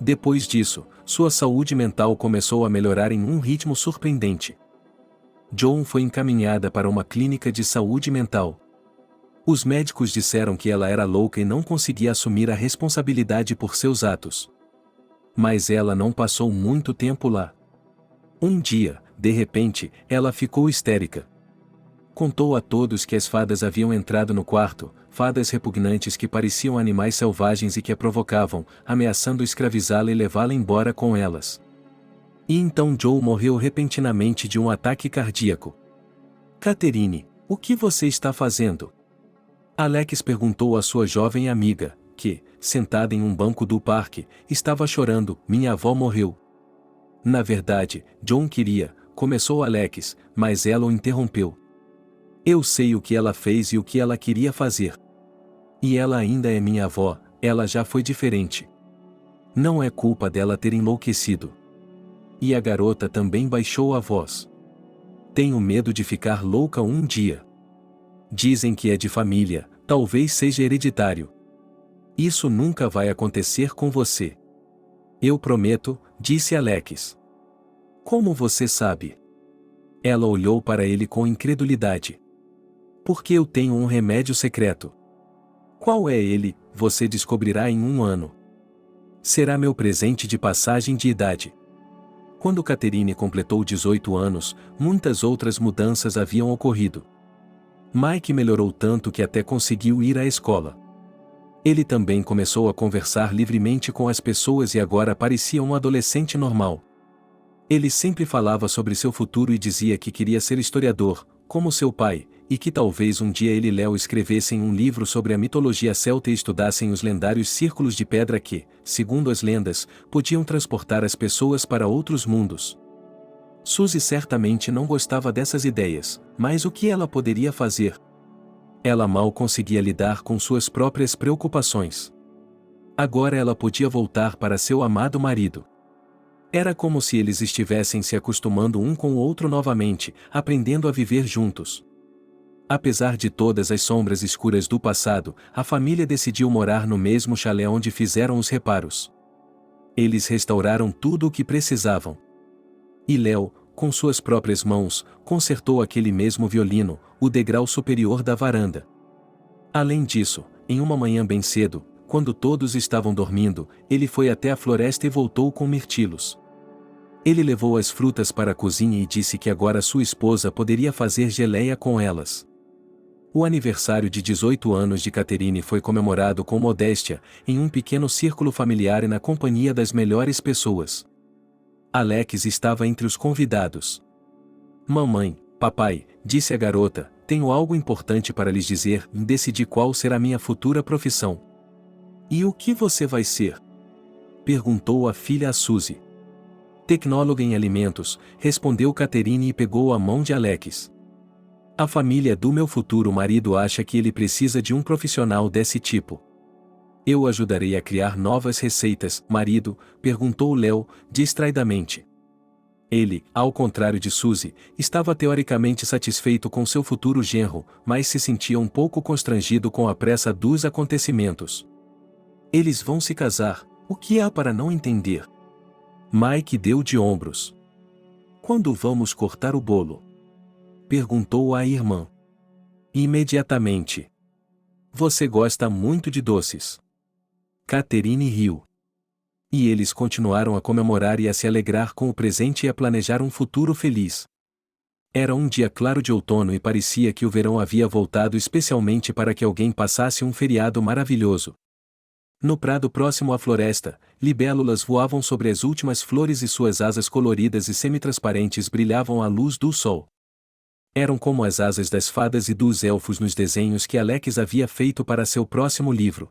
Depois disso, sua saúde mental começou a melhorar em um ritmo surpreendente. Joan foi encaminhada para uma clínica de saúde mental. Os médicos disseram que ela era louca e não conseguia assumir a responsabilidade por seus atos. Mas ela não passou muito tempo lá. Um dia, de repente, ela ficou histérica. Contou a todos que as fadas haviam entrado no quarto, fadas repugnantes que pareciam animais selvagens e que a provocavam, ameaçando escravizá-la e levá-la embora com elas. E então Joe morreu repentinamente de um ataque cardíaco. Catherine, o que você está fazendo? Alex perguntou à sua jovem amiga, que, sentada em um banco do parque, estava chorando. Minha avó morreu. Na verdade, John queria, começou Alex, mas ela o interrompeu. Eu sei o que ela fez e o que ela queria fazer. E ela ainda é minha avó, ela já foi diferente. Não é culpa dela ter enlouquecido. E a garota também baixou a voz. Tenho medo de ficar louca um dia. Dizem que é de família, talvez seja hereditário. Isso nunca vai acontecer com você. Eu prometo, disse Alex. Como você sabe? Ela olhou para ele com incredulidade. Porque eu tenho um remédio secreto. Qual é ele? Você descobrirá em um ano. Será meu presente de passagem de idade. Quando Catherine completou 18 anos, muitas outras mudanças haviam ocorrido. Mike melhorou tanto que até conseguiu ir à escola. Ele também começou a conversar livremente com as pessoas e agora parecia um adolescente normal. Ele sempre falava sobre seu futuro e dizia que queria ser historiador, como seu pai, e que talvez um dia ele e Léo escrevessem um livro sobre a mitologia celta e estudassem os lendários círculos de pedra que, segundo as lendas, podiam transportar as pessoas para outros mundos. Suzy certamente não gostava dessas ideias, mas o que ela poderia fazer? Ela mal conseguia lidar com suas próprias preocupações. Agora ela podia voltar para seu amado marido. Era como se eles estivessem se acostumando um com o outro novamente, aprendendo a viver juntos. Apesar de todas as sombras escuras do passado, a família decidiu morar no mesmo chalé onde fizeram os reparos. Eles restauraram tudo o que precisavam. E Léo, com suas próprias mãos, consertou aquele mesmo violino, o degrau superior da varanda. Além disso, em uma manhã bem cedo, quando todos estavam dormindo, ele foi até a floresta e voltou com mirtilos. Ele levou as frutas para a cozinha e disse que agora sua esposa poderia fazer geleia com elas. O aniversário de 18 anos de Catherine foi comemorado com modéstia, em um pequeno círculo familiar e na companhia das melhores pessoas. Alex estava entre os convidados. Mamãe, papai, disse a garota, tenho algo importante para lhes dizer e decidi qual será minha futura profissão. E o que você vai ser? Perguntou a filha a Suzy. Tecnóloga em alimentos, respondeu Catherine e pegou a mão de Alex. A família do meu futuro marido acha que ele precisa de um profissional desse tipo. Eu ajudarei a criar novas receitas, marido, perguntou Léo, distraidamente. Ele, ao contrário de Suzy, estava teoricamente satisfeito com seu futuro genro, mas se sentia um pouco constrangido com a pressa dos acontecimentos. Eles vão se casar, o que há para não entender? Mike deu de ombros. Quando vamos cortar o bolo? Perguntou a irmã. Imediatamente. Você gosta muito de doces. Catherine riu. E eles continuaram a comemorar e a se alegrar com o presente e a planejar um futuro feliz. Era um dia claro de outono e parecia que o verão havia voltado especialmente para que alguém passasse um feriado maravilhoso. No prado próximo à floresta, libélulas voavam sobre as últimas flores e suas asas coloridas e semitransparentes brilhavam à luz do sol. Eram como as asas das fadas e dos elfos nos desenhos que Alex havia feito para seu próximo livro.